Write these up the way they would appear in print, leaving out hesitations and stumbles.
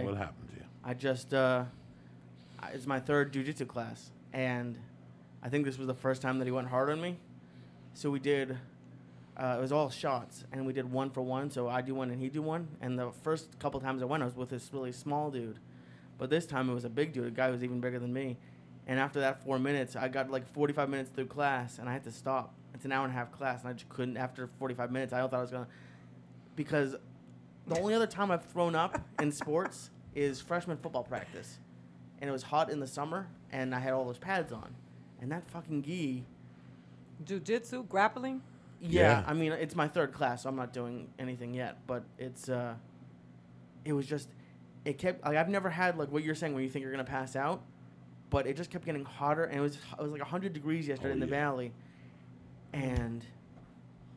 What happened to you? I just it's my third jiu-jitsu class, and I think this was the first time that he went hard on me. So we did it was all shots, and we did 1 for 1. So I do one and he do one. And the first couple times I went, I was with this really small dude, but this time it was a big dude. A guy who was even bigger than me. And after that 4 minutes, I got like 45 minutes through class, and I had to stop. It's an hour and a half class, and I just couldn't. After 45 minutes, I thought I was gonna, because the only other time I've thrown up in sports is freshman football practice, and it was hot in the summer, and I had all those pads on, and that fucking gi. Jiu-jitsu, grappling? Yeah, I mean, it's my third class, so I'm not doing anything yet, but it's, it was just, it kept, like, I've never had, like, what you're saying when you think you're going to pass out, but it just kept getting hotter, and it was like 100 degrees yesterday in the valley, and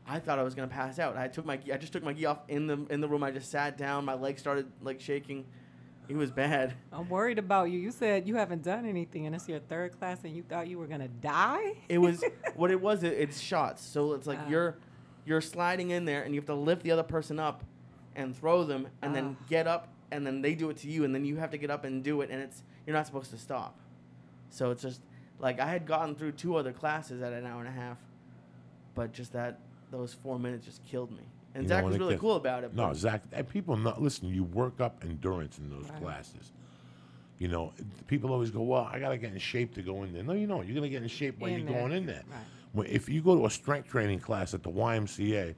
I thought I was going to pass out. I just took my gi off in the room. I just sat down. My legs started, like, shaking. It was bad. I'm worried about you. You said you haven't done anything, and it's your third class, and you thought you were going to die? It was, what it was, it's shots. So it's like you're sliding in there, and you have to lift the other person up and throw them, and then get up, and then they do it to you, and then you have to get up and do it, and you're not supposed to stop. So it's just, like, I had gotten through 2 other classes at an hour and a half, but just those 4 minutes just killed me. And Zach was really cool about it. No, Zach, people listen, you work up endurance in those classes. You know, people always go, well, I got to get in shape to go in there. No, you don't. You're going to get in shape while you're going in there. Right. If you go to a strength training class at the YMCA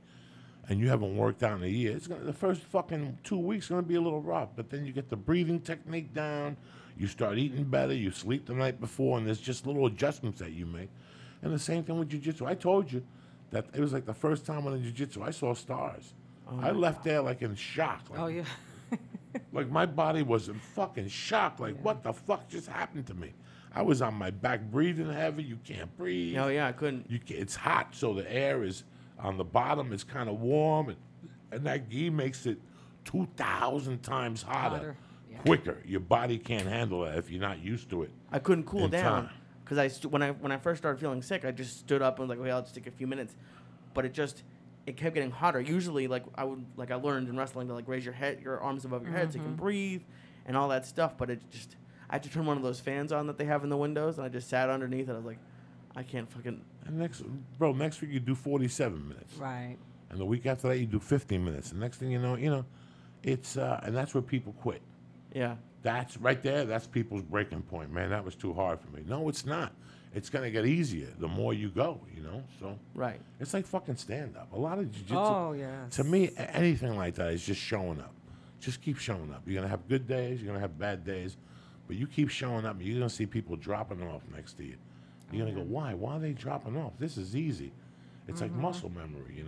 and you haven't worked out in a year, the first fucking 2 weeks going to be a little rough. But then you get the breathing technique down, you start eating better, you sleep the night before, and there's just little adjustments that you make. And the same thing with jiu-jitsu. I told you that it was like the first time when in jiu-jitsu I saw stars. I left there like in shock. Like, like my body was in fucking shock. Like, what the fuck just happened to me? I was on my back breathing heavy. You can't breathe. Oh, yeah, I couldn't. It's hot, so the air is on the bottom. It's kind of warm, and that gi makes it 2,000 times hotter. Quicker. Your body can't handle it if you're not used to it. I couldn't cool down. Because when I first started feeling sick, I just stood up and was like, okay, I'll just take a few minutes. But it kept getting hotter. Usually, like I learned in wrestling to, like, raise your arms above your head so you can breathe and all that stuff. But I had to turn one of those fans on that they have in the windows, and I just sat underneath it. I was like, I can't fucking. And next week you do 47 minutes. Right. And the week after that you do 15 minutes. And next thing you know, it's and that's where people quit. Yeah. That's right there. That's people's breaking point, man. That was too hard for me. No, it's not. It's gonna get easier the more you go. So right. It's like fucking stand up. A lot of jiu-jitsu. Oh yeah. To me, anything like that is just showing up. Just keep showing up. You're gonna have good days. You're gonna have bad days, but you keep showing up, and you're gonna see people dropping off next to you. You're gonna go, why? Why are they dropping off? This is easy. It's like muscle memory,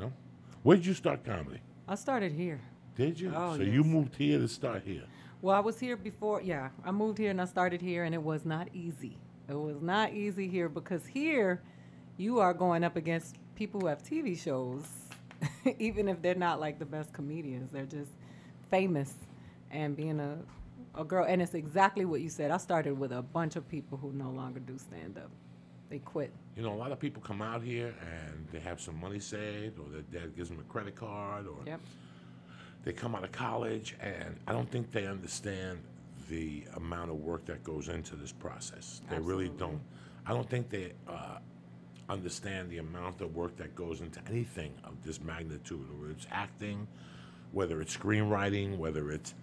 Where did you start comedy? I started here. Did you? Oh, so yes. you moved here to start here. Well, I was here before. Yeah, I moved here and I started here, and it was not easy. It was not easy here because here you are going up against people who have TV shows, even if they're not like the best comedians. They're just famous. And being a girl, and it's exactly what you said. I started with a bunch of people who no longer do stand-up. They quit. A lot of people come out here and they have some money saved, or their dad gives them a credit card, or they come out of college, and I don't think they understand the amount of work that goes into this process. They really don't. I don't think they understand the amount of work that goes into anything of this magnitude, whether it's acting, whether it's screenwriting, whether it's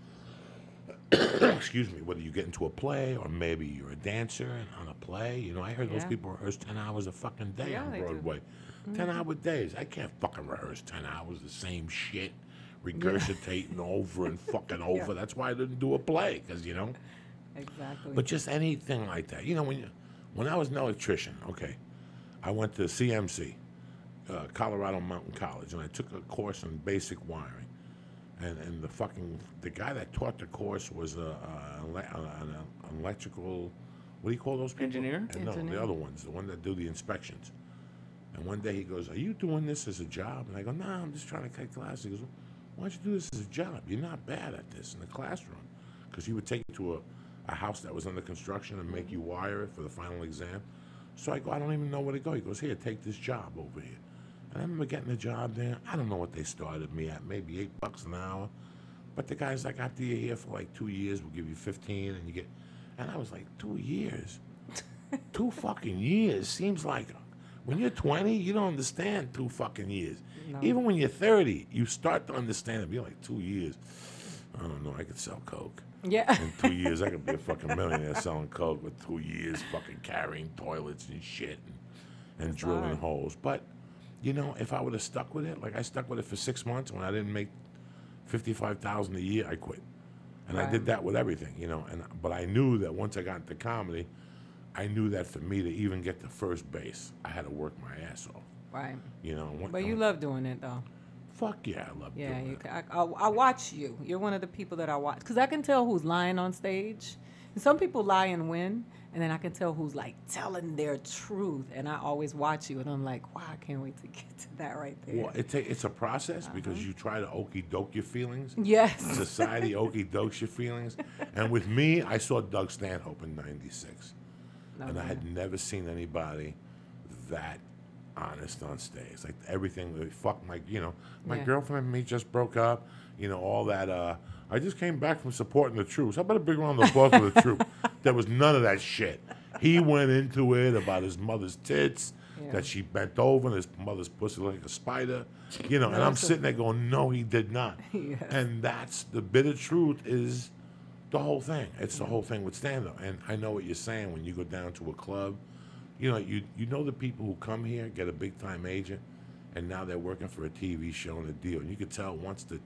excuse me, whether you get into a play, or maybe you're a dancer on a play. I heard those people rehearse 10 hours a fucking day on Broadway. 10-hour days. I can't fucking rehearse 10 hours the same shit, regurgitating over and fucking over. That's why I didn't do a play, because, Exactly. But just anything like that. When I was an electrician, I went to CMC, Colorado Mountain College, and I took a course in basic wiring. And the guy that taught the course was an electrical, what do you call those people? Engineer? No, the other ones, the one that do the inspections. And one day he goes, "Are you doing this as a job?" And I go, "No, I'm just trying to cut classes." He goes, "Why don't you do this as a job? You're not bad at this in the classroom." Because he would take you to a house that was under construction and make you wire it for the final exam. So I go, "I don't even know where to go." He goes, "Here, take this job over here." And I remember getting a job there. I don't know what they started me at, maybe $8 an hour. But the guy's like, after you're here for like 2 years, we'll give you 15, and you get. And I was like, 2 years, 2 fucking years seems like. When you're 20, you don't understand 2 fucking years. No. Even when you're 30, you start to understand it. You're like 2 years. I don't know. I could sell coke. Yeah. In 2 years, I could be a fucking millionaire selling coke with 2 years, fucking carrying toilets and shit and drilling hard. holes. But, you know, if I would have stuck with it, like I stuck with it for 6 months when I didn't make $55,000 a year, I quit. And I did that with everything, you know. But I knew that once I got into comedy, I knew that for me to even get to first base, I had to work my ass off. Right. You know. But you love doing it, though. Fuck yeah, I love doing it. I watch you. You're one of the people that I watch. Because I can tell who's lying on stage. And some people lie and win. And then I can tell who's, like, telling their truth. And I always watch you. And I'm like, wow, I can't wait to get to that right there. Well, it's a process because you try to okey-doke your feelings. Yes. Society okey-dokes your feelings. And with me, I saw Doug Stanhope in '96. And I had never seen anybody that honest on stage. Like everything, my girlfriend and me just broke up. You know, all that. I just came back from supporting the troops. How about a big round of applause for the troop? There was none of that shit. He went into it about his mother's tits, that she bent over and his mother's pussy like a spider. You know, and I'm sitting there going, no, he did not. Yes. And that's the bitter truth is the whole thing. It's the whole thing with stand-up. And I know what you're saying when you go down to a club. You know, you know the people who come here, get a big-time agent, and now they're working for a TV show and a deal. And you can tell once the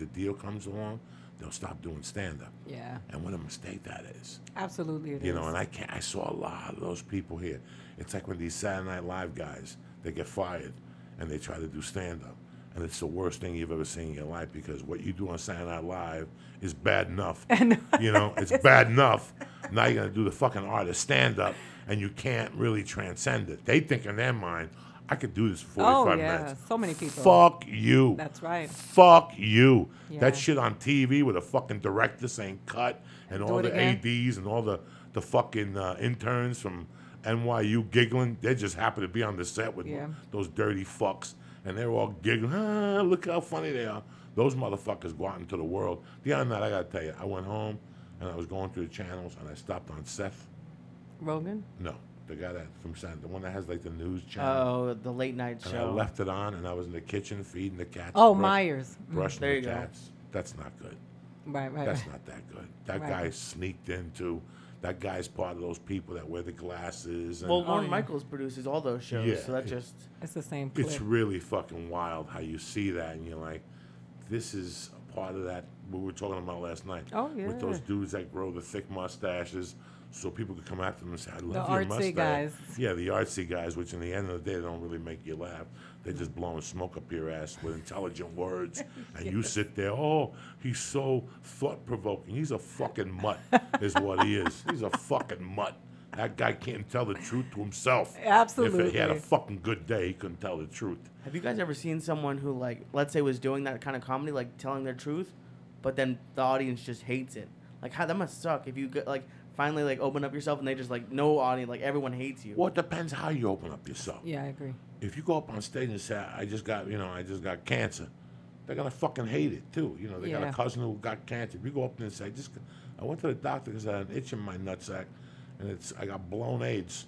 deal comes along, they'll stop doing stand-up. Yeah. And what a mistake that is. Absolutely it is. You know, and I saw a lot of those people here. It's like when these Saturday Night Live guys, they get fired and they try to do stand-up. And it's the worst thing you've ever seen in your life because what you do on Saturday Night Live is bad enough. You know, it's bad enough. Now you're going to do the fucking art of stand-up, and you can't really transcend it. They think in their mind, I could do this for 45 minutes. So many people. Fuck you. That's right. Fuck you. Yeah. That shit on TV with a fucking director saying cut and all the ADs and all the fucking interns from NYU giggling. They just happen to be on the set with those dirty fucks. And they're all giggling. Look how funny they are. Those motherfuckers go out into the world. Beyond that, I got to tell you, I went home and I was going through the channels and I stopped on Seth Rogen? No, the guy that from San, the one that has like the news channel. Oh, the late night And show. I left it on and I was in the kitchen feeding the cats. Oh, Myers. Brushing There the you go. cats. That's not good. Right. That's not that good. That Right. guy sneaked into. That guy's part of those people that wear the glasses. And Well, Lorne Michaels produces all those shows, Yeah. so that just... It's the same clip. it's really fucking wild how you see that and you're like, this is a part of that we were talking about last night. Oh, yeah. With those dudes that grow the thick mustaches so people could come after them and say, I love The your artsy mustache. guys. Yeah, the artsy guys, which in the end of the day, they don't really make you laugh. They're just blowing smoke up your ass with intelligent words. And you sit there, oh, he's so thought-provoking. He's a fucking mutt, is what he is. He's a fucking mutt. That guy can't tell the truth to himself. Absolutely. If he had a fucking good day, he couldn't tell the truth. Have you guys ever seen someone who, like, let's say was doing that kind of comedy, like telling their truth, but then the audience just hates it? Like, how that must suck if you get, like, finally, like, open up yourself and they just, like, no audience, like, everyone hates you. Well, it depends how you open up yourself. Yeah, I agree. If you go up on stage and say, I just got cancer, they're going to fucking hate it, too. You know, they got a cousin who got cancer. If you go up there and say, I went to the doctor because I had an itch in my nutsack, and I got blown AIDS,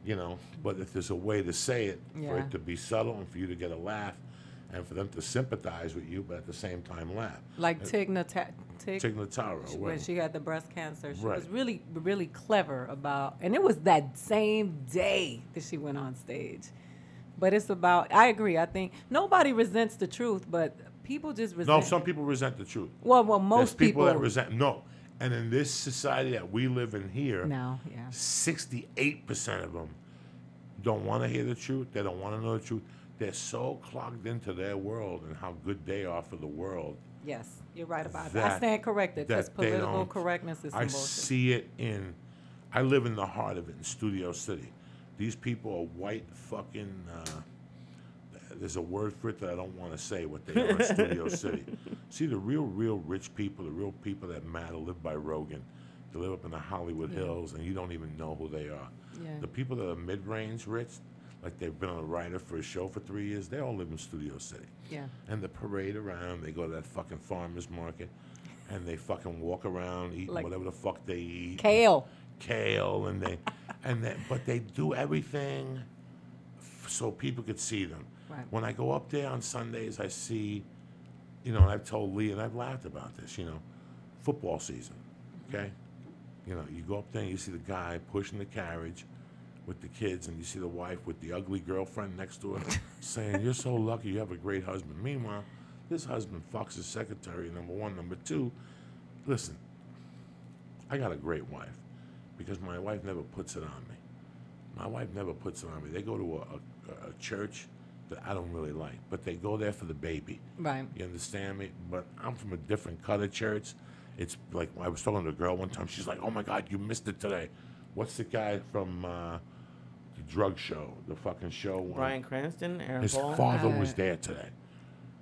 you know. But if there's a way to say it, for it to be subtle and for you to get a laugh, and for them to sympathize with you, but at the same time laugh. Like Tig Notaro, when when she had the breast cancer. She Right. was really, really clever about, and it was that same day that she went on stage. But it's about, I agree, I think nobody resents the truth, but people just resent. No, some people resent the truth. Well, There's most people that resent, no. And in this society that we live in here, No, yeah. 68% of them don't want to hear the truth. They don't want to know the truth. They're so clogged into their world and how good they are for the world. Yes, you're right about that. I stand corrected because that they political don't- correctness is some I bullshit. see it I live in the heart of it in Studio City. These people are white fucking, there's a word for it that I don't want to say what they are in Studio City. See, the real rich people, the real people that matter live by Rogan. They live up in the Hollywood Hills and you don't even know who they are. Yeah. The people that are mid-range rich, like they've been a writer for a show for 3 years, they all live in Studio City. Yeah. And they parade around, they go to that fucking farmer's market. and they fucking walk around eating Like whatever the fuck they eat. Kale. Kale, but they do everything so people could see them. Right. When I go up there on Sundays, I see, you know, and I've told Lee and I've laughed about this, you know, football season, okay? You know, you go up there and you see the guy pushing the carriage with the kids, and you see the wife with the ugly girlfriend next to her saying, "You're so lucky you have a great husband." Meanwhile, this husband fucks his secretary, number one. Number two, listen, I got a great wife because my wife never puts it on me. My wife never puts it on me. They go to a church that I don't really like, but they go there for the baby. Right. You understand me? But I'm from a different cut of church. It's like, I was talking to a girl one time. She's like, "Oh my God, you missed it today." What's the guy from the drug show, the fucking show? Bryan Cranston, Aaron His Paul. father was there today.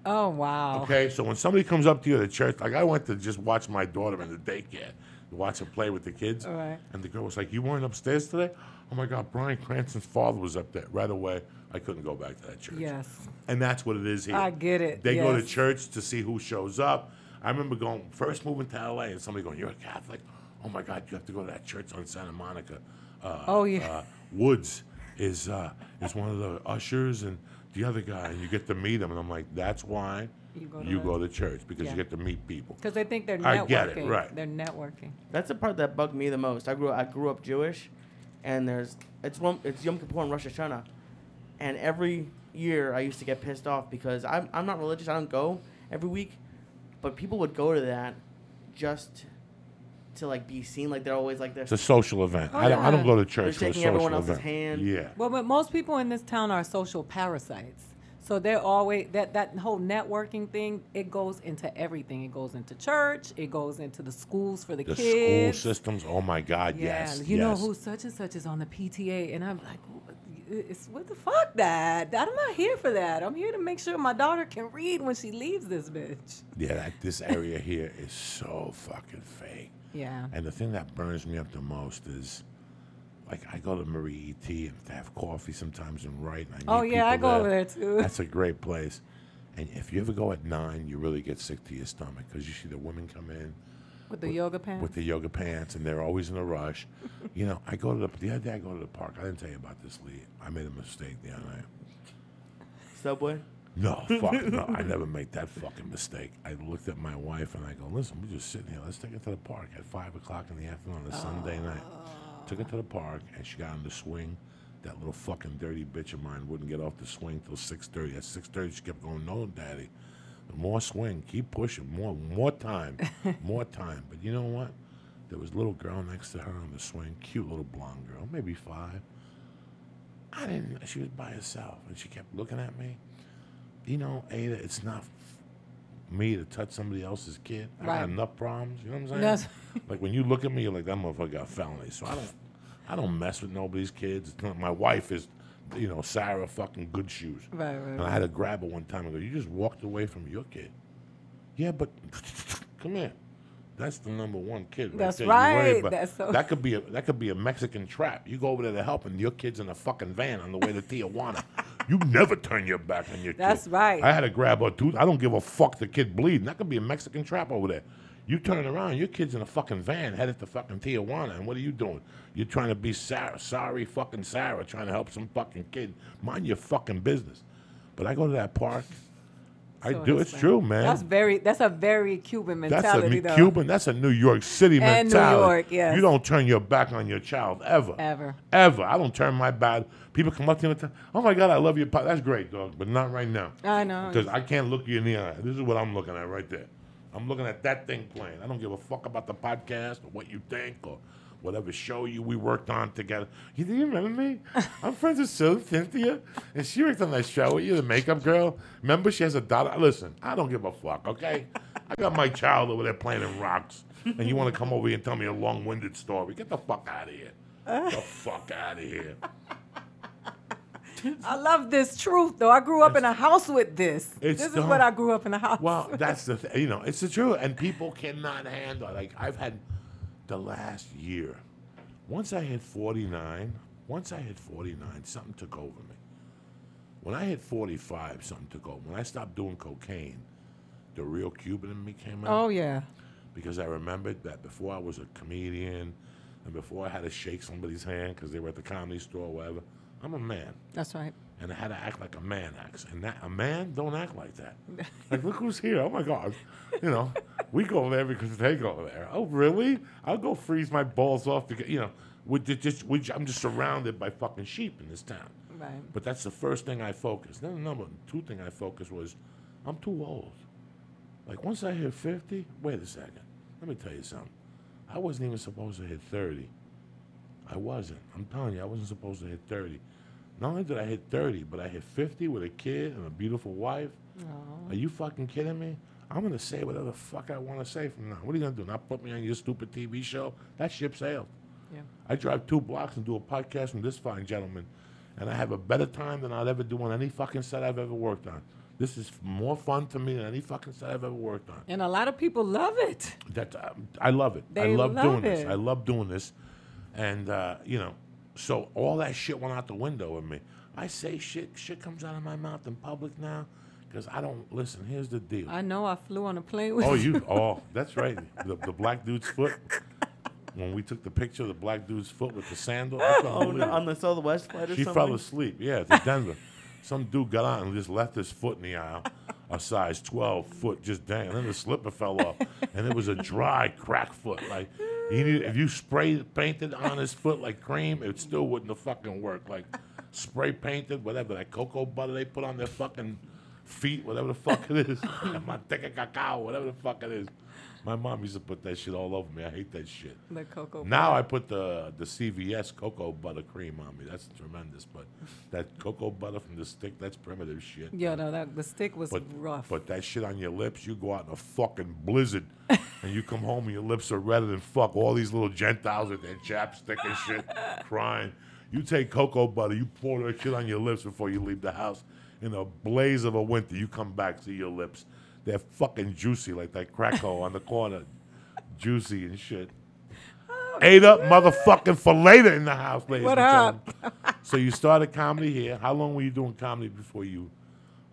Oh, wow. Okay, so when somebody comes up to you at church, like I went to just watch my daughter in the daycare, watch her play with the kids, All right. and the girl was like, "You weren't upstairs today?" Oh my God, Bryan Cranston's father was up there. Right away, I couldn't go back to that church. Yes. And that's what it is here. I get it. They go to Yes. church to see who shows up. I remember first moving to LA, and somebody going, "You're a Catholic? Oh my God, you have to go to that church on Santa Monica." Oh, yeah. Woods is one of the ushers, and the other guy, and you get to meet him. And I'm like, that's why you go to church, because Yeah. you get to meet people. Because they think they're networking. I get it, right. They're networking. That's the part that bugged me the most. I grew up Jewish, and it's Yom Kippur and Rosh Hashanah, and every year I used to get pissed off because I'm not religious. I don't go every week, but people would go to that just to like be seen. Like they're always like they're It's a social event. Oh, I don't go to they're church for a shaking social everyone else's event. hand. Yeah. Well, but most people in this town are social parasites. So they're always, that whole networking thing, it goes into everything. It goes into church. It goes into the schools for the The kids. school systems. Oh my God, Yeah, yes. you know yes. who such and such is on the PTA, and I'm like, what the fuck, that? I'm not here for that. I'm here to make sure my daughter can read when she leaves this bitch. Yeah, this area here is so fucking fake. Yeah. And the thing that burns me up the most is, like, I go to Marie E.T. and to have coffee sometimes and write. And I meet I people go over there too. That's a great place. And if you ever go at 9, you really get sick to your stomach because you see the women come in With the yoga pants? with the yoga pants, and they're always in a rush. You know, the other day I go to the park. I didn't tell you about this, Lee. I made a mistake the other night. Subway. No, fuck no. I never make that fucking mistake. I looked at my wife and I go, "Listen, we're just sitting here. Let's take her to the park at 5 o'clock in the afternoon on a Sunday night." Took her to the park, and she got on the swing. That little fucking dirty bitch of mine wouldn't get off the swing till 6:30. At 6:30, she kept going, "No, Daddy, more swing. Keep pushing. More time. More time." But you know what? There was a little girl next to her on the swing. Cute little blonde girl, maybe 5. She was by herself, and she kept looking at me. You know, Ada, it's not me to touch somebody else's kid. I Right. got enough problems. You know what I'm saying? Yes. Like when you look at me, you're like, that motherfucker got felonies. So I don't mess with nobody's kids. It's not, my wife is, you know, Sarah fucking Good Shoes. Right. And I had to grab her one time and go, "You just walked away from your kid." Yeah, but come here. That's the number one kid. That's there. You worry right. about- That's so- that could be a Mexican trap. You go over there to help, and your kid's in a fucking van on the way to Tijuana. You never turn your back on your kid. That's right. I had to grab her tooth. I don't give a fuck the kid bleeding. That could be a Mexican trap over there. You turn around, your kid's in a fucking van headed to fucking Tijuana, and what are you doing? You're trying to be sorry fucking Sarah, trying to help some fucking kid. Mind your fucking business. But I go to that park. I So do. It's insane. true, man. That's a very Cuban That's mentality, a though. Cuban. That's a New York City And New mentality. York, yes. You don't turn your back on your child ever. Ever. I don't turn my back. People come up to me and tell, "Oh my God, I love you." That's great, dog, but not right now. I know. Because I can't look you in the eye. This is what I'm looking at right there. I'm looking at that thing playing. I don't give a fuck about the podcast or what you think or whatever show we worked on together. Do you remember me? I'm friends with Cynthia, and she worked on that show with you, the makeup girl. Remember, she has a daughter. Listen, I don't give a fuck, okay? I got my child over there playing in rocks, and you want to come over here and tell me a long-winded story. Get the fuck out of here. Get the fuck out of here. I love this truth, though. I grew up in a house with this. It's This is dumb. what I grew up in a house. Well, that's the thing. You know, it's the truth, and people cannot handle it. Like, I've had the last year, once I hit 49, something took over me. When I hit 45, something took over. When I stopped doing cocaine, the real Cuban in me came out. Oh, yeah. because I remembered that before I was a comedian and before I had to shake somebody's hand because they were at the comedy store or whatever, I'm a man. That's right. And I had to act like a man acts. And a man don't act like that. Like, look who's here. Oh, my God. You know, we go there because they go there. Oh, really? I'll go freeze my balls off because, you know, I'm just surrounded by fucking sheep in this town. Right. But that's the first thing I focused. Then the number two thing I focused was, I'm too old. Like, once I hit 50, wait a second. Let me tell you something. I wasn't even supposed to hit 30. I wasn't. I'm telling you, I wasn't supposed to hit 30. Not only did I hit 30, but I hit 50 with a kid and a beautiful wife. Aww. Are you fucking kidding me? I'm going to say whatever the fuck I want to say from now. What are you going to do? Not put me on your stupid TV show? That ship sailed. Yeah. I drive 2 blocks and do a podcast from this fine gentleman, and I have a better time than I'll ever do on any fucking set I've ever worked on. This is more fun to me than any fucking set I've ever worked on. And a lot of people love it. I love it. I They love doing love this. it. I love doing this. And, you know, so all that shit went out the window with me. I say shit comes out of my mouth in public now because I don't listen. Here's the deal. I know I flew on a plane with That's right. The black dude's foot. When we took the picture of the black dude's foot with the sandal, I couldn't believe it. On the Southwest flight or She something? fell asleep. Yeah, to Denver. Some dude got on and just left his foot in the aisle, a size 12 foot just dangling. And then the slipper fell off, and it was a dry crack foot. Like if you spray painted on his foot like cream, it still wouldn't have fucking worked. Like spray painted, whatever that cocoa butter they put on their fucking feet, whatever the fuck it is, manteca cacao, whatever the fuck it is. My mom used to put that shit all over me. I hate that shit. the cocoa. Now I put the CVS cocoa butter cream on me. That's tremendous. But that cocoa butter from the stick, that's primitive shit. Yeah, no, the stick was rough. But that shit on your lips, you go out in a fucking blizzard, and you come home and your lips are redder than fuck. All these little Gentiles with their chapstick and shit, crying. You take cocoa butter, you pour that shit on your lips before you leave the house. In a blaze of a winter, you come back, see your lips. They're fucking juicy like that Krakow on the corner. Juicy and shit. Aida motherfucking Fileta in the house, ladies What and up? gentlemen. So you started comedy here. How long were you doing comedy before you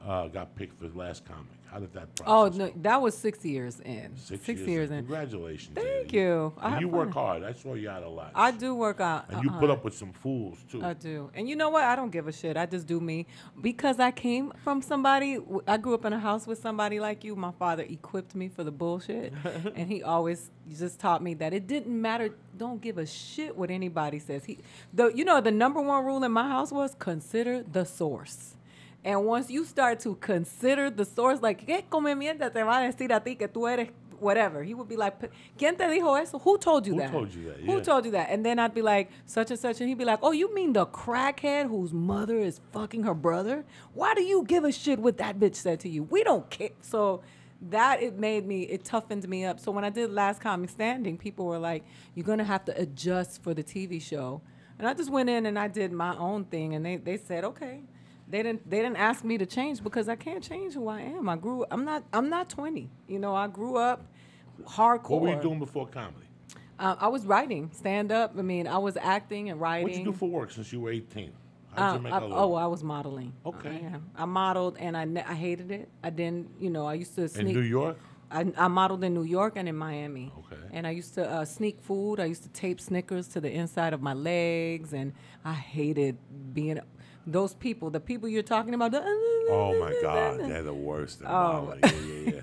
got picked for the last comic? How did that Oh, process no, that was 6 years in. 6 years in. Congratulations. Thank Aida. you. I And have you work fun. hard. I saw you out a lot. I do work out. And you put up with some fools, too. I do. And you know what? I don't give a shit. I just do me. Because I came from somebody, I grew up in a house with somebody like you. My father equipped me for the bullshit. And he always just taught me that it didn't matter. Don't give a shit what anybody says. The number one rule in my house was consider the source. And once you start to consider the source, like, ¿qué come mierda te va a decir a ti que tú eres whatever? He would be like, ¿quién te dijo eso? Who told you that? Who told you that? Who Yeah. told you that? And then I'd be like, such and such. And he'd be like, oh, you mean the crackhead whose mother is fucking her brother? Why do you give a shit what that bitch said to you? We don't care. So it toughened me up. So when I did Last Comic Standing, people were like, you're going to have to adjust for the TV show. And I just went in and I did my own thing. And they said, okay. They didn't ask me to change because I can't change who I am. I'm not 20. You know, I grew up hardcore. What were you doing before comedy? I was writing, stand up. I mean, I was acting and writing. What'd you do for work since you were 18? How'd you make a living? I was modeling. Okay. Yeah. I modeled and I hated it. I didn't, I used to sneak. In New York? I modeled in New York and in Miami. Okay. And I used to sneak food. I used to tape Snickers to the inside of my legs, and I hated being those people. The people you're talking about. Oh my God, they're the worst. Yeah.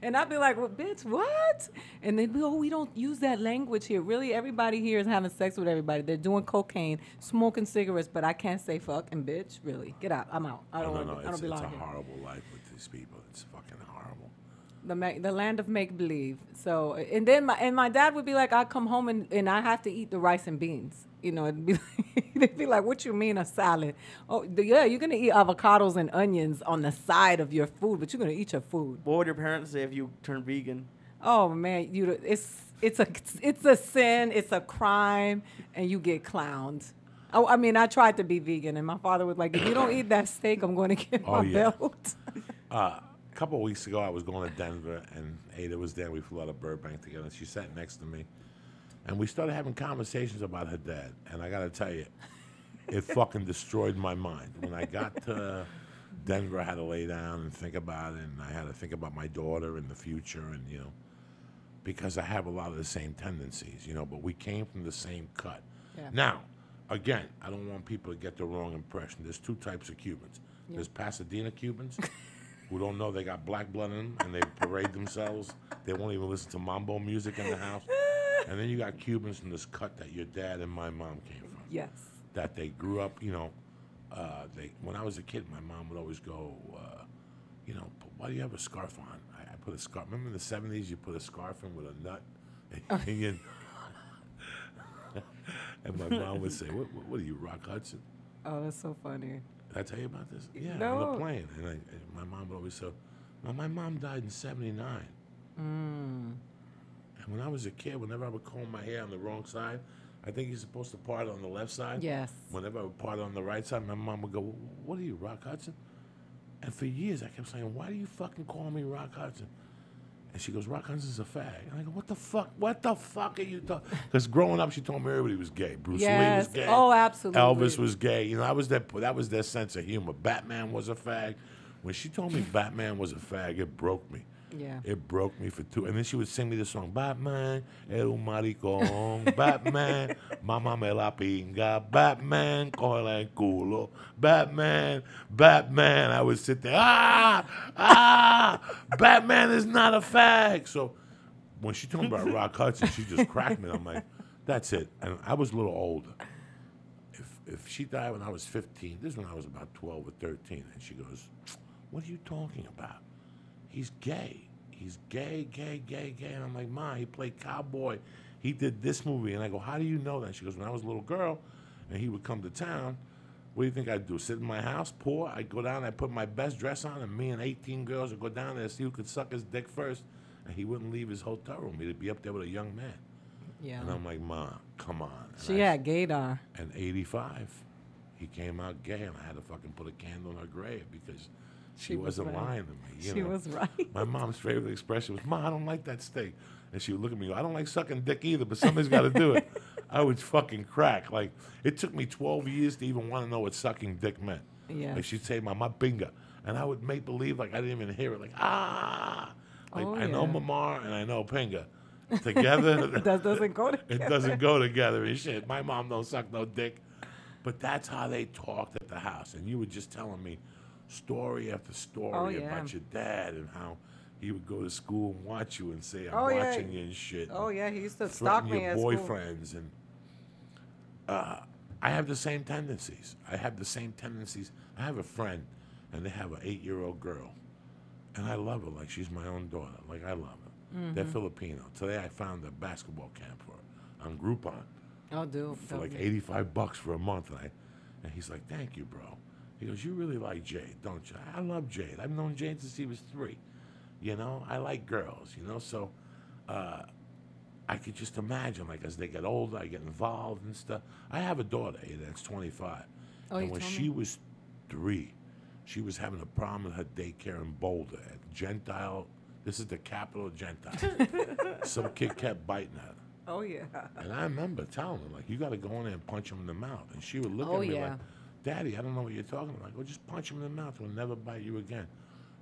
And I'd be like, well, bitch, what? And they'd be, oh, we don't use that language here. Really, everybody here is having sex with everybody. They're doing cocaine, smoking cigarettes, but I can't say fuck and bitch. Really, get out. I'm out. I don't No. I don't belong It's a here. horrible life with these people. It's fucking horrible. The land of make believe. So, and then my dad would be like, I'd come home and I have to eat the rice and beans. It'd be they'd be like, what you mean a salad? Oh, yeah, you're gonna eat avocados and onions on the side of your food, but you're gonna eat your food. What would your parents say if you turned vegan? Oh man, it's a sin, it's a crime, and you get clowned. I mean, I tried to be vegan, and my father was like, if you don't eat that steak, I'm going to get my belt. A couple of weeks ago, I was going to Denver, and Aida was there. We flew out of Burbank together. She sat next to me, and we started having conversations about her dad. And I got to tell you, it fucking destroyed my mind. When I got to Denver, I had to lay down and think about it, and I had to think about my daughter and the future. And, because I have a lot of the same tendencies, you know, but we came from the same cut. Yeah. Now, again, I don't want people to get the wrong impression. There's two types of Cubans. Yeah. There's Pasadena Cubans who don't know they got black blood in them and they parade themselves. They won't even listen to mambo music in the house. And then you got Cubans from this cut that your dad and my mom came from. Yes. That they grew up, you know, when I was a kid, my mom would always go, you know, why do you have a scarf on? I put a scarf. Remember in the 70s, you put a scarf in with a nut? And my mom would say, what are you, Rock Hudson? Oh, that's so funny. Did I tell you about this? Yeah, No. on the plane. And my mom would always say, well, my mom died in 79. And when I was a kid, whenever I would comb my hair on the wrong side, I think you're supposed to part on the left side. Yes. Whenever I would part on the right side, my mom would go, what are you, Rock Hudson? And for years, I kept saying, why do you fucking call me Rock Hudson? And she goes, Rock Hudson's a fag. And I go, what the fuck? What the fuck are you talking? Because growing up, she told me everybody was gay. Bruce Lee was gay. Oh, absolutely. Elvis was gay. You know, that was their sense of humor. Batman was a fag. When she told me Batman was a fag, it broke me. Yeah. It broke me for two. And then she would sing me the song, Batman, el maricón, Batman, mamá me la pinga, Batman, coge el culo, Batman, Batman. I would sit there, Batman is not a fag. So when she told me about Rock Hudson, she just cracked me. I'm like, that's it. And I was a little older. If she died when I was 15, this is when I was about 12 or 13, and she goes, what are you talking about? He's gay. He's gay. And I'm like, Ma, he played cowboy. He did this movie. And I go, how do you know that? She goes, when I was a little girl and he would come to town, what do you think I'd do? Sit in my house, poor? I'd go down, I'd put my best dress on, and me and 18 girls would go down there and see who could suck his dick first. And he wouldn't leave his hotel room. He'd be up there with a young man. Yeah. And I'm like, Ma, come on. She had gaydar. And 85, he came out gay, and I had to fucking put a candle in her grave because she wasn't right. lying to me. You She know? was right. My mom's favorite expression was, Ma, I don't like that steak. And she would look at me and go, I don't like sucking dick either, but somebody's got to do it. I would fucking crack. Like, it took me 12 years to even want to know what sucking dick meant. Yeah. Like, she'd say, Mama, binga. And I would make believe like I didn't even hear it. Like, ah. Like, Oh, I know yeah. Mama and I know pinga. Together, That doesn't go together. it doesn't go together and shit. My mom don't suck no dick. But that's how they talked at the house. And you were just telling me story after story yeah. about your dad and how he would go to school and watch you and say, I'm Oh, yeah. watching you and shit. Oh, yeah, he used to Threaten stalk me your at school. boyfriends. And I have the same tendencies. I have a friend, and they have an 8-year-old girl. And I love her like she's my own daughter. Like, I love her. Mm-hmm. They're Filipino. Today I found a basketball camp for her on Groupon Oh, dude. for like $85 for a month. And he's like, thank you, bro. He goes, you really like Jade, don't you? I love Jade. I've known Jade since he was 3. You know, I like girls, you know? So I could just imagine, like, as they get older, I get involved and stuff. I have a daughter, Ada, that's 25. Oh, and you when told she me. was 3, she was having a problem with her daycare in Boulder at Gentile. This is the capital of Gentile. Some kid kept biting her. Oh, yeah. And I remember telling her, like, you got to go in there and punch him in the mouth. And she would look Oh, at me yeah. like, Daddy, I don't know what you're talking about. I go, just punch him in the mouth. He'll never bite you again.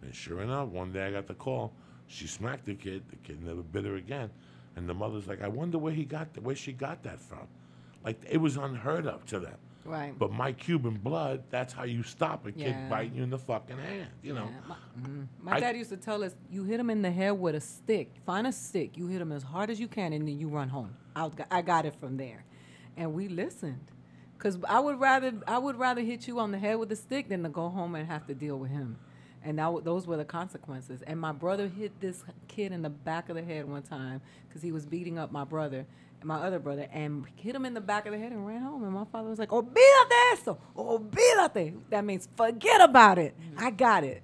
And sure enough, one day I got the call. She smacked the kid. The kid never bit her again. And the mother's like, I wonder where she got that from. Like, it was unheard of to them. Right. But my Cuban blood, that's how you stop a kid Yeah. biting you in the fucking hand, you know. Yeah, my dad used to tell us, you hit him in the head with a stick. Find a stick. You hit him as hard as you can, and then you run home. I got it from there. And we listened. Because I would rather hit you on the head with a stick than to go home and have to deal with him. And those were the consequences. And my brother hit this kid in the back of the head one time because he was beating up my other brother, and hit him in the back of the head and ran home. And my father was like, olvídate eso, olvídate. That means forget about it. I got it.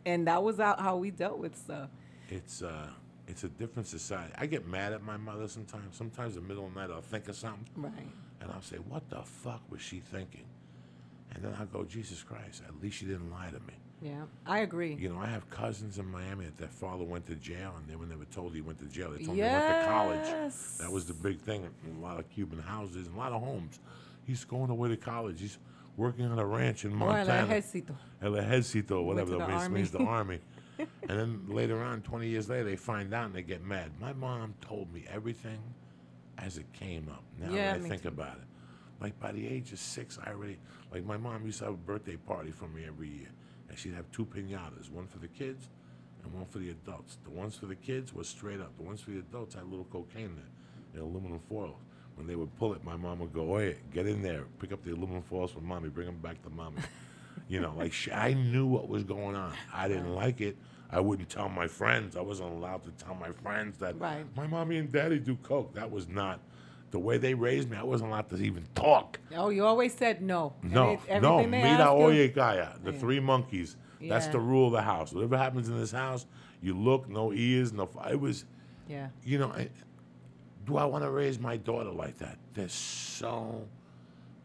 And that was how we dealt with stuff. It's a different society. I get mad at my mother sometimes. Sometimes in the middle of the night I'll think of something. Right. And I'll say, what the fuck was she thinking? And then I'll go, Jesus Christ, at least she didn't lie to me. Yeah, I agree. You know, I have cousins in Miami that their father went to jail, and they were never told he went to jail. They told me he went to college. That was the big thing in a lot of Cuban houses and a lot of homes. He's going away to college. He's working on a ranch in Montana. El ejército. El ejército, whatever to the that means the army. And then later on, 20 years later, they find out and they get mad. My mom told me everything as it came up. Now Yeah, that I me think too. about it. Like by the age of 6, I already, like my mom used to have a birthday party for me every year. And she'd have 2 piñatas, one for the kids and one for the adults. The ones for the kids was straight up. The ones for the adults had a little cocaine in aluminum foil. When they would pull it, my mom would go, "Hey, get in there, pick up the aluminum foils from mommy, bring them back to mommy." You know, like I knew what was going on. I didn't like it. I wouldn't tell my friends. I wasn't allowed to tell my friends that Right. my mommy and daddy do coke. That was not the way they raised me. I wasn't allowed to even talk. Oh, you always said no. No, Everything they mira ask you- oye calla. The Yeah. 3 monkeys. That's Yeah. the rule of the house. Whatever happens in this house, you look, no ears, no. It was, Yeah. you know. Do I want to raise my daughter like that? There's so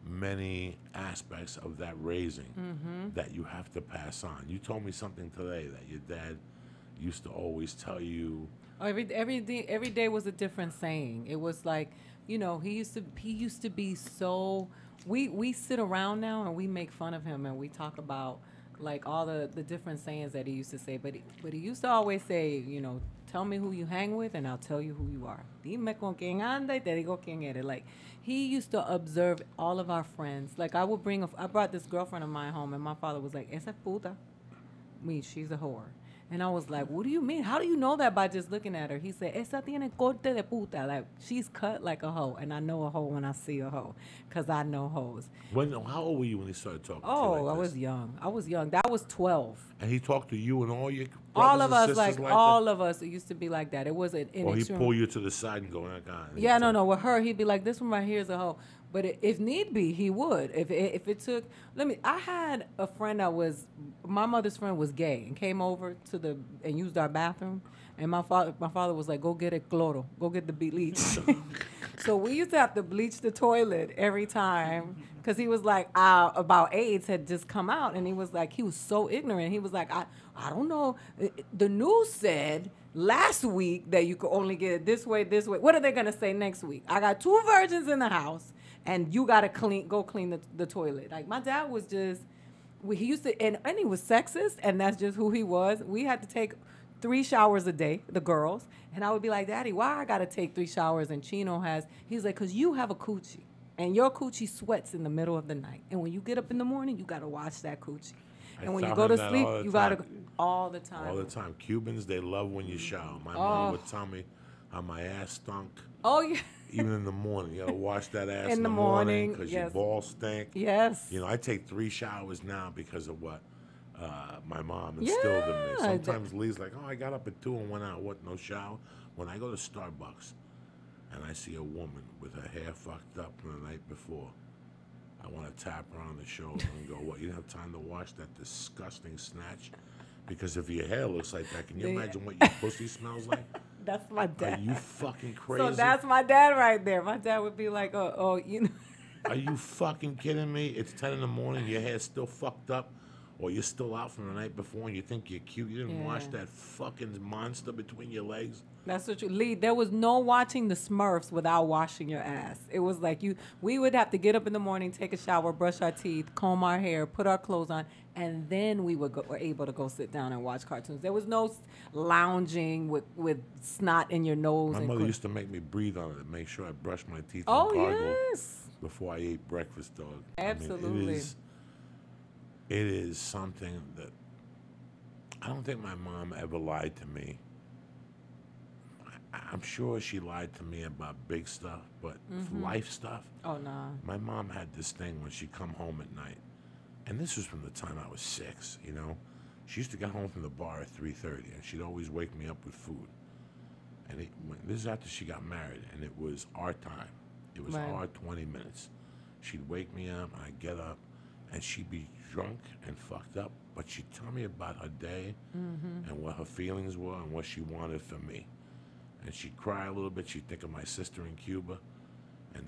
many aspects of that raising that you have to pass on. You told me something today that your dad used to always tell you. Oh, every day was a different saying. It was like, you know, he used to be so. We sit around now and we make fun of him and we talk about like all the different sayings that he used to say. But he used to always say, you know, tell me who you hang with and I'll tell you who you are. Dime con quién anda y te digo quién eres. Like he used to observe all of our friends. Like I brought this girlfriend of mine home and my father was like, esa puta. She's a whore. And I was like, what do you mean? How do you know that by just looking at her? He said, esa tiene corte de puta. Like, she's cut like a hoe. And I know a hoe when I see a hoe because I know hoes. How old were you when he started talking to you Oh, like I this? was young. I was young. That was 12. And he talked to you and all your All brothers of and us, sisters like that? all of us, it used to be like that. It was an Or he extreme. pull you to the side and go, oh, God. Yeah, no. With her, he'd be like, this one right here is a hoe. But if need be, he would. If it took, I had a friend that was, my mother's friend was gay and came over and used our bathroom. And my father was like, go get a cloro, go get the bleach. So we used to have to bleach the toilet every time because he was like, about AIDS had just come out. And he was like, he was so ignorant. He was like, I don't know. The news said last week that you could only get it this way, this way. What are they going to say next week? I got 2 virgins in the house. And you gotta go clean the toilet. Like my dad was just, he used to, and he was sexist, and that's just who he was. We had to take 3 showers a day, the girls, and I would be like, Daddy, why I gotta take 3 showers? And Chino he's like, 'cause you have a coochie, and your coochie sweats in the middle of the night, and when you get up in the morning, you gotta wash that coochie, and when you go to sleep, you gotta all the time. All the time. Cubans, they love when you shower. My mom would tell me how my ass stunk. Oh yeah. Even in the morning, you gotta wash that ass In in the the morning morning, because yes. your balls stink. Yes. You know, I take 3 showers now because of what my mom instilled in me. Yeah, Sometimes Lee's like, "Oh, I got up at 2 and went out. What? No shower?" When I go to Starbucks and I see a woman with her hair fucked up from the night before, I want to tap her on the shoulder and go, "What? You didn't have time to wash that disgusting snatch?" Because if your hair looks like that, can you imagine what your pussy smells like? That's my dad. Are you fucking crazy? So that's my dad right there. My dad would be like, oh, you know. Are you fucking kidding me? It's 10 in the morning, your hair's still fucked up, or you're still out from the night before and you think you're cute. You didn't wash that fucking monster between your legs. That's what Lee, there was no watching the Smurfs without washing your ass. It was like we would have to get up in the morning, take a shower, brush our teeth, comb our hair, put our clothes on, and then we were able to go sit down and watch cartoons. There was no lounging with snot in your nose. My mother used to make me breathe on it and make sure I brushed my teeth Oh, and gargled yes. before I ate breakfast, dog. Absolutely. I mean, it is something that I don't think my mom ever lied to me. I'm sure she lied to me about big stuff, but life stuff. Oh, no. My mom had this thing when she'd come home at night, and this was from the time I was 6, you know. She used to get home from the bar at 3:30, and she'd always wake me up with food. And this is after she got married, and it was our time. It was our 20 minutes. She'd wake me up, and I'd get up, and she'd be drunk and fucked up, but she'd tell me about her day and what her feelings were and what she wanted from me. And she'd cry a little bit. She'd think of my sister in Cuba, and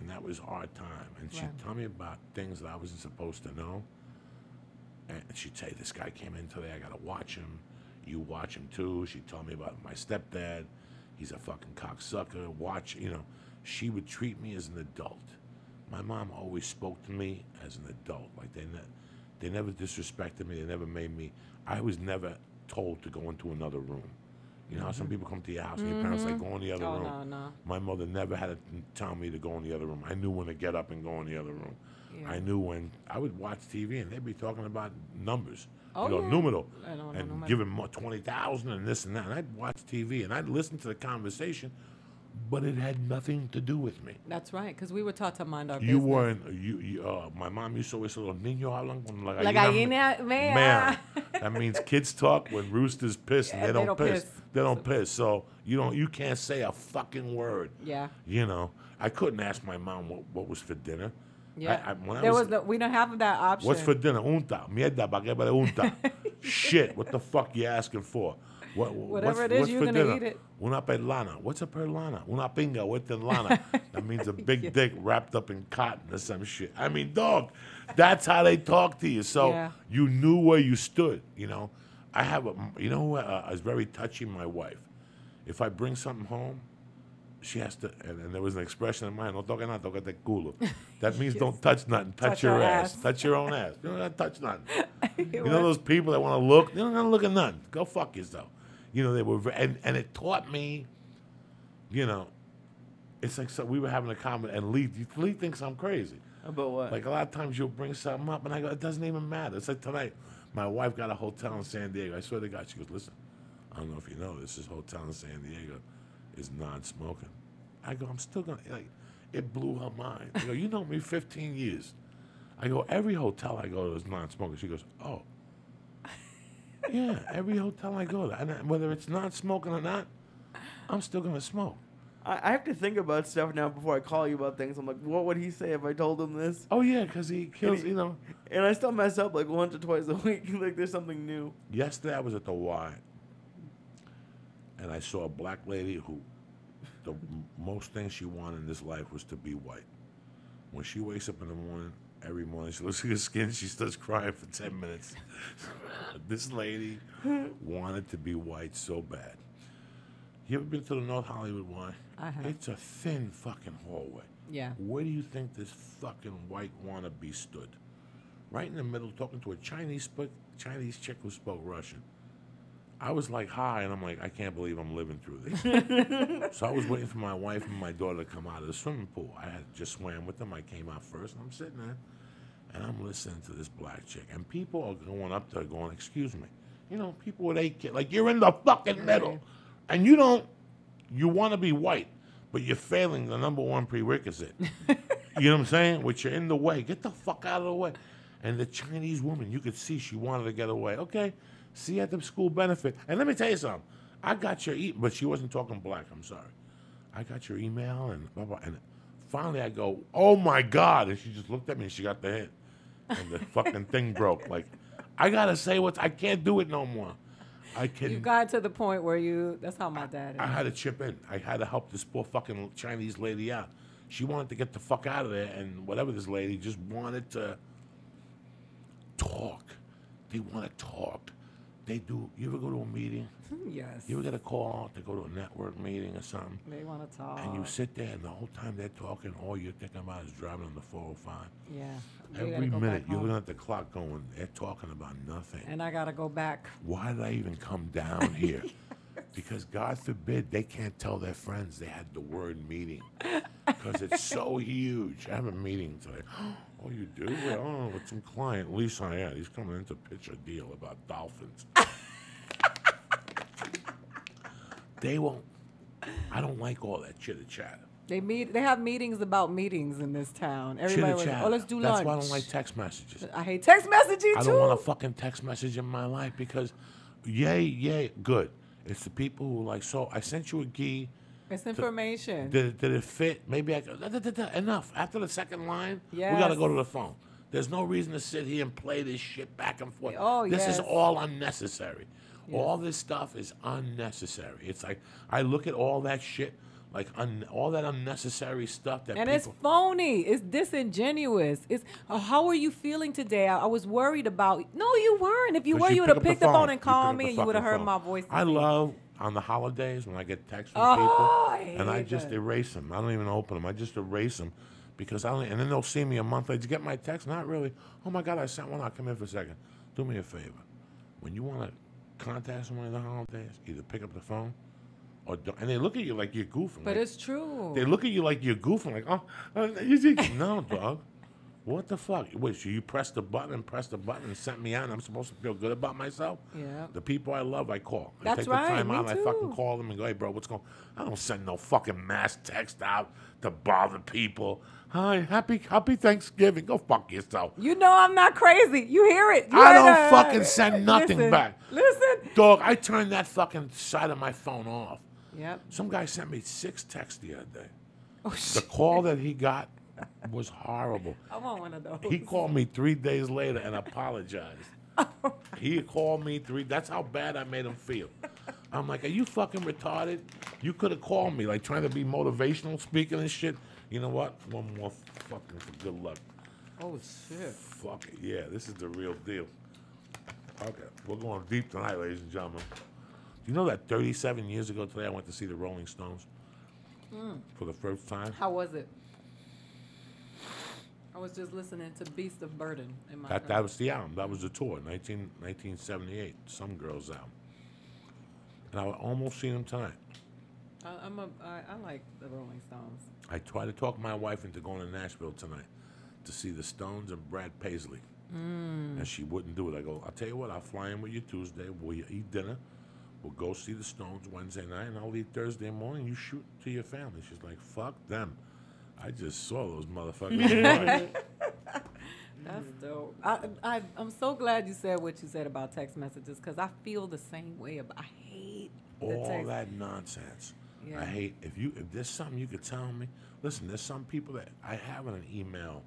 that was our time. And she'd tell me about things that I wasn't supposed to know. And she'd say, "This guy came in today. I gotta watch him. You watch him too." She'd tell me about my stepdad. He's a fucking cocksucker. Watch, you know. She would treat me as an adult. My mom always spoke to me as an adult. Like they never disrespected me. They never made me. I was never told to go into another room. You know how some people come to your house and your parents like, go in the other room. No. My mother never had to tell me to go in the other room. I knew when to get up and go in the other room. Yeah. I knew when I would watch TV and they'd be talking about numbers. Oh, you know, yeah. numero. And And give him 20,000 and this and that. And I'd watch TV and I'd listen to the conversation, but it had nothing to do with me. That's right, because we were taught to mind our You business. weren't, my mom used to always say, los niños hablan con la La gallina gallina mea. mea. That means kids talk when roosters piss and Yeah, they don't piss. They don't piss. So you can't say a fucking word. Yeah. You know, I couldn't ask my mom what was for dinner. Yeah. When I There was, we don't have that option. what's for dinner? Unta. Mierda, pa' qué pregunta? Shit, what the fuck you asking for? Whatever it is, what's you're for gonna dinner? eat it. Una perlana. What's a perlana? Una pinga with the lana. That means a big dick wrapped up in cotton or some shit. I mean, dog, that's how they talk to you. So Yeah. you knew where you stood, you know. I have you know who is very touchy? My wife. If I bring something home, she has to, and there was an expression in mine, no toque nada, toque te culo. That means don't touch nothing, touch your ass. Touch your own ass. You don't gotta touch nothing. You know those people that want to look? You don't gotta look at nothing. Go fuck yourself. You know, they were, and it taught me, you know, it's like we were having a comment, and Lee thinks I'm crazy. About what? Like a lot of times you'll bring something up, and I go, it doesn't even matter. It's like tonight, my wife got a hotel in San Diego. I swear to God, she goes, listen, I don't know if you know this hotel in San Diego is non-smoking. I go, I'm still gonna, like, it blew her mind. I go, you know me 15 years. I go, every hotel I go to is non-smoking. She goes, oh. Yeah, every hotel I go to, and whether it's non-smoking or not, I'm still gonna smoke. I have to think about stuff now before I call you about things. I'm like, what would he say if I told him this? Oh yeah, because he kills, you know. And I still mess up like once or twice a week. Like there's something new. Yesterday I was at the Y, and I saw a black lady who the most thing she wanted in this life was to be white. When she wakes up in the morning, every morning she looks at her skin, she starts crying for 10 minutes. This lady wanted to be white so bad. You ever been to the North Hollywood Y? I have. It's a thin fucking hallway. Yeah. Where do you think this fucking white wannabe stood? Right in the middle, talking to a Chinese chick who spoke Russian. I was like, hi, and I'm like, I can't believe I'm living through this. So I was waiting for my wife and my daughter to come out of the swimming pool. I had just swam with them. I came out first, and I'm sitting there, and I'm listening to this black chick. And people are going up there going, excuse me. You know, people with 8 kids. Like, you're in the fucking middle. And you want to be white, but you're failing the number one prerequisite. You know what I'm saying? Which you're in the way. Get the fuck out of the way. And the Chinese woman, you could see she wanted to get away. Okay, see you at the school benefit. And let me tell you something. I got your but she wasn't talking black, I'm sorry. I got your email and blah, blah. And finally I go, oh my God. And she just looked at me and she got the hint. And the fucking thing broke. Like, I got to say I can't do it no more. You got to the point where that's how my dad is. I had to chip in. I had to help this poor fucking Chinese lady out. She wanted to get the fuck out of there, and whatever this lady just wanted to talk. They want to talk. They do. You ever go to a meeting? Yes. You ever get a call to go to a network meeting or something? They want to talk. And you sit there, and the whole time they're talking, all you're thinking about is driving on the 405. Yeah. Every minute, you're looking at the clock going, they're talking about nothing. And I got to go back. Why did I even come down here? Because God forbid they can't tell their friends they had the word meeting. Because it's so huge. I have a meeting today. Oh, you do? Well, oh, with some client, Lee Syatt. He's coming in to pitch a deal about dolphins. They won't. I don't like all that chitter-chatter. They have meetings about meetings in this town. Everybody was, let's do lunch. That's why I don't like text messages. I hate text messaging too. I don't want a fucking text message in my life because, yay, good. It's the people who like, so I sent you a key. It's information. Did it fit? Maybe I go, enough. After the second line, yes. We got to go to the phone. There's no reason to sit here and play this shit back and forth. Oh, this yes. is all unnecessary. Yes. All this stuff is unnecessary. It's like, I look at all that shit, like all that unnecessary stuff that and people... it's phony. It's disingenuous. It's how are you feeling today? I was worried about... No, you weren't. If you were, you would have picked the phone and called me and you would have heard my voice. I love... On the holidays, when I get texts from people, and I just erase them. I don't even open them. I just erase them because I don't. And then they'll see me a month later. Did you get my text? Not really. Oh my God, I sent one. I'll come in for a second. Do me a favor. When you want to contact someone in the holidays, either pick up the phone or don't. And they look at you like you're goofing. But like, it's true. They look at you like you're goofing. Like, no, dog. What the fuck? Wait, so you pressed the button and sent me out and I'm supposed to feel good about myself? Yeah. The people I love, I call. I That's take right, the time me out and I fucking too. call them and go, hey, bro, what's going on? I don't send no fucking mass text out to bother people. Hi, happy Thanksgiving. Go fuck yourself. You know I'm not crazy. You hear it. You I heard don't her. fucking send nothing Listen, back. Listen. Dog, I turned that fucking side of my phone off. Yep. Some guy sent me 6 texts the other day. Oh, The shit. call that he got was horrible. I want one of those. He called me 3 days later and apologized. He called me 3. That's how bad I made him feel. I'm like, are you fucking retarded? You could have called me, like trying to be motivational speaking and shit. You know what? One more fucking for good luck. Oh, shit. Fuck it. Yeah, this is the real deal. Okay, we're going deep tonight, ladies and gentlemen. Do you know that 37 years ago today I went to see the Rolling Stones for the first time? How was it? I was just listening to Beast of Burden in my That was the album. That was the tour, 1978. Some Girls album. And I almost seen them tonight. I like the Rolling Stones. I tried to talk my wife into going to Nashville tonight to see the Stones and Brad Paisley. And she wouldn't do it. I go, I'll tell you what, I'll fly in with you Tuesday. We'll eat dinner. We'll go see the Stones Wednesday night, and I'll leave Thursday morning. You shoot to your family. She's like, fuck them. I just saw those motherfuckers. That's dope. I'm so glad you said what you said about text messages because I feel the same way. I hate the All text. that nonsense. Yeah. I hate if there's something you could tell me. Listen, there's some people that I have in an email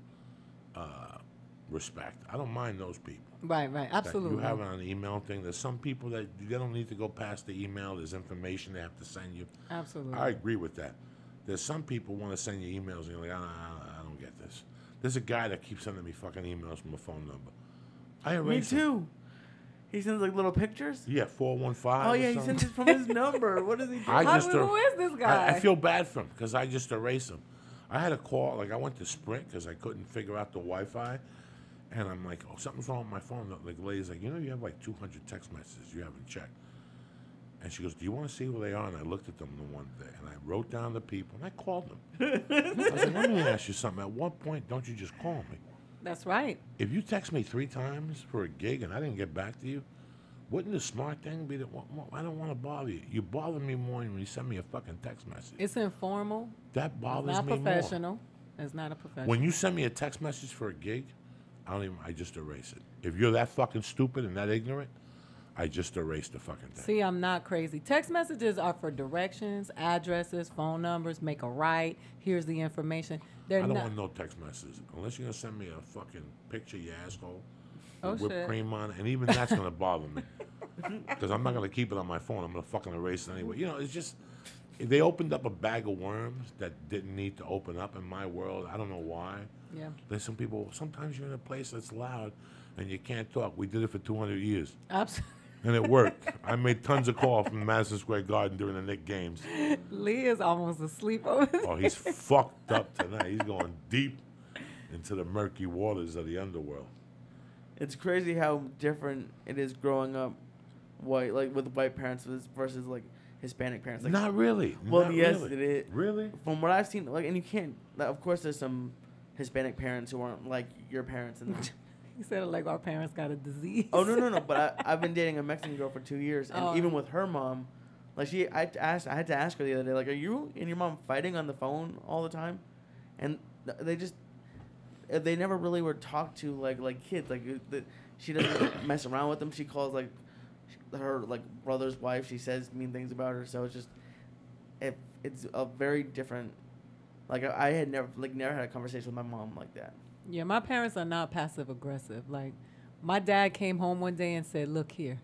respect. I don't mind those people. Right, That absolutely. you have on an email thing. There's some people that they don't need to go past the email. There's information they have to send you. Absolutely. I agree with that. There's some people want to send you emails and you're like, I don't get this. There's a guy that keeps sending me fucking emails from a phone number. I Me erase them. too. He sends like little pictures. Yeah, 415. Oh or yeah, he something. sends it from his number. What is he doing? I just Who is this guy? I feel bad for him because I just erase him. I had a call, like I went to Sprint because I couldn't figure out the Wi-Fi. And I'm like, oh, something's wrong with my phone. Like, the lady's like, you know, you have like 200 text messages you haven't checked. And she goes, do you want to see who they are? And I looked at them the one day, and I wrote down the people, and I called them. I was like, let me ask you something. At what point don't you just call me? That's right. If you text me 3 times for a gig and I didn't get back to you, wouldn't the smart thing be that, well, I don't want to bother you. You bother me more when you send me a fucking text message. It's informal. That bothers It's not me more. professional. It's not a professional. When you send me a text message for a gig, I just erase it. If you're that fucking stupid and that ignorant, I just erase the fucking thing. See, I'm not crazy. Text messages are for directions, addresses, phone numbers, make a right. Here's the information. They're I don't not. want no text messages. Unless you're going to send me a fucking picture, you asshole, Oh, with whipped shit. cream on it. And even that's going to bother me. Because I'm not going to keep it on my phone. I'm going to fucking erase it anyway. You know, it's just, if they opened up a bag of worms that didn't need to open up in my world, I don't know why. Yeah. There's some people, sometimes you're in a place that's loud and you can't talk. We did it for 200 years. Absolutely. And it worked. I made tons of calls from Madison Square Garden during the Knicks games. Lee is almost asleep over there. Oh, he's fucked up tonight. He's going deep into the murky waters of the underworld. It's crazy how different it is growing up white, like with white parents versus like Hispanic parents. Like, Not really. well, Not yes, really. it is. Really? From what I've seen, like, and you can't. Like, of course, there's some Hispanic parents who aren't like your parents. And He said it like our parents got a disease. oh no! But I've been dating a Mexican girl for 2 years, and Oh. even with her mom, like I had to ask her the other day, like, are you and your mom fighting on the phone all the time? And they never really were talked to like kids. Like she doesn't mess around with them. She calls like her like brother's wife. She says mean things about her. So it's just it's a very different. Like I had never had a conversation with my mom like that. Yeah, my parents are not passive aggressive. Like, my dad came home one day and said, "Look here."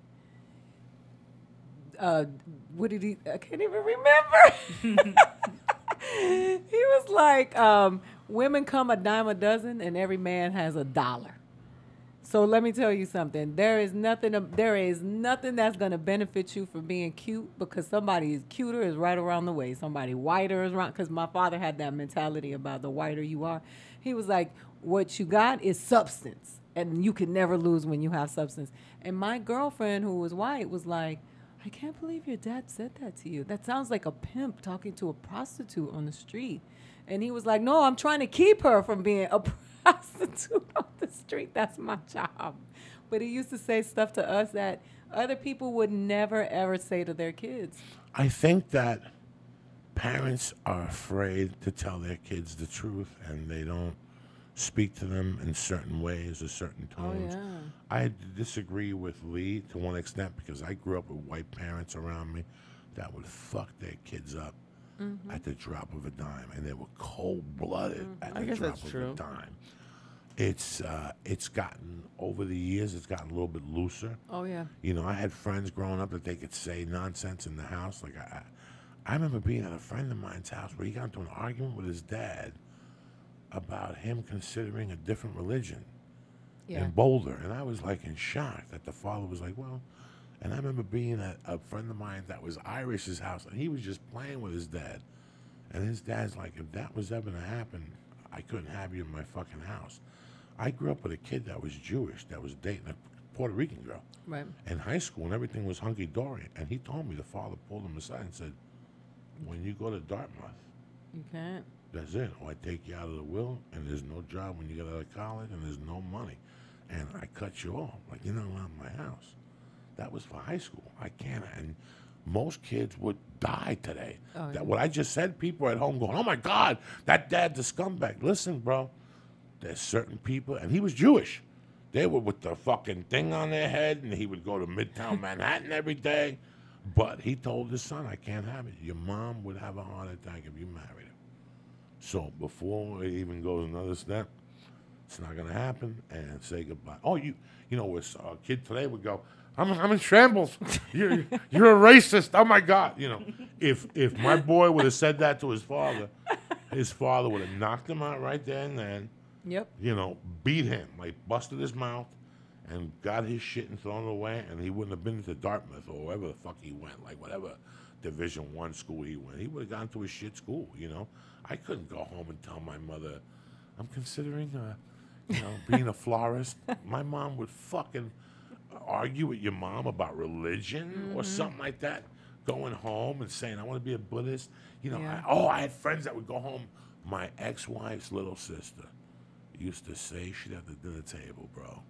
What did he? I can't even remember. He was like, "Women come a dime a dozen, and every man has $1." So let me tell you something. There is nothing that's gonna benefit you from being cute, because somebody is cuter is right around the way. Somebody whiter is around. Because my father had that mentality about the whiter you are. He was like, what you got is substance, and you can never lose when you have substance. And my girlfriend, who was white, was like, I can't believe your dad said that to you. That sounds like a pimp talking to a prostitute on the street. And he was like, no, I'm trying to keep her from being a prostitute on the street. That's my job. But he used to say stuff to us that other people would never, ever say to their kids. I think that parents are afraid to tell their kids the truth, and they don't speak to them in certain ways or certain tones. Oh, yeah. I disagree with Lee to one extent, because I grew up with white parents around me that would fuck their kids up at the drop of a dime, and they were cold-blooded at the drop of a dime. It's gotten, over the years, it's gotten a little bit looser. Oh, yeah. You know, I had friends growing up that they could say nonsense in the house. Like, I remember being at a friend of mine's house where he got into an argument with his dad about him considering a different religion in Boulder. And I was like in shock that the father was like, well, and I remember being at a friend of mine that was Irish's house, and he was just playing with his dad. And his dad's like, if that was ever to happen, I couldn't have you in my fucking house. I grew up with a kid that was Jewish, that was dating a Puerto Rican girl. Right. In high school, and everything was hunky-dory. And he told me, the father pulled him aside and said, when you go to Dartmouth, You can't. that's it. Or I take you out of the will, and there's no job when you get out of college, and there's no money. And I cut you off. Like, you're not allowed in my house. That was for high school. I can't. And most kids would die today. Oh, That yeah. what I just said, people at home going, oh, my God, that dad's a scumbag. Listen, bro, there's certain people, and he was Jewish. They were with the fucking thing on their head, and he would go to Midtown Manhattan every day. But he told his son, I can't have it. Your mom would have a heart attack if you married him. So before it even goes another step, it's not going to happen, and say goodbye. Oh, you know, a kid today would go, I'm in shambles. You're a racist. Oh, my God. You know, if my boy would have said that to his father would have knocked him out right there and then. Yep. You know, beat him, like busted his mouth and got his shit and thrown it away, and he wouldn't have been to Dartmouth or wherever the fuck he went, like whatever Division I school he went. He would have gone to a shit school, you know. I couldn't go home and tell my mother, I'm considering, being a florist. My mom would fucking argue with your mom about religion or something like that, going home and saying, I want to be a Buddhist. You know, Yeah. I had friends that would go home. My ex-wife's little sister used to say she'd at the dinner table, bro,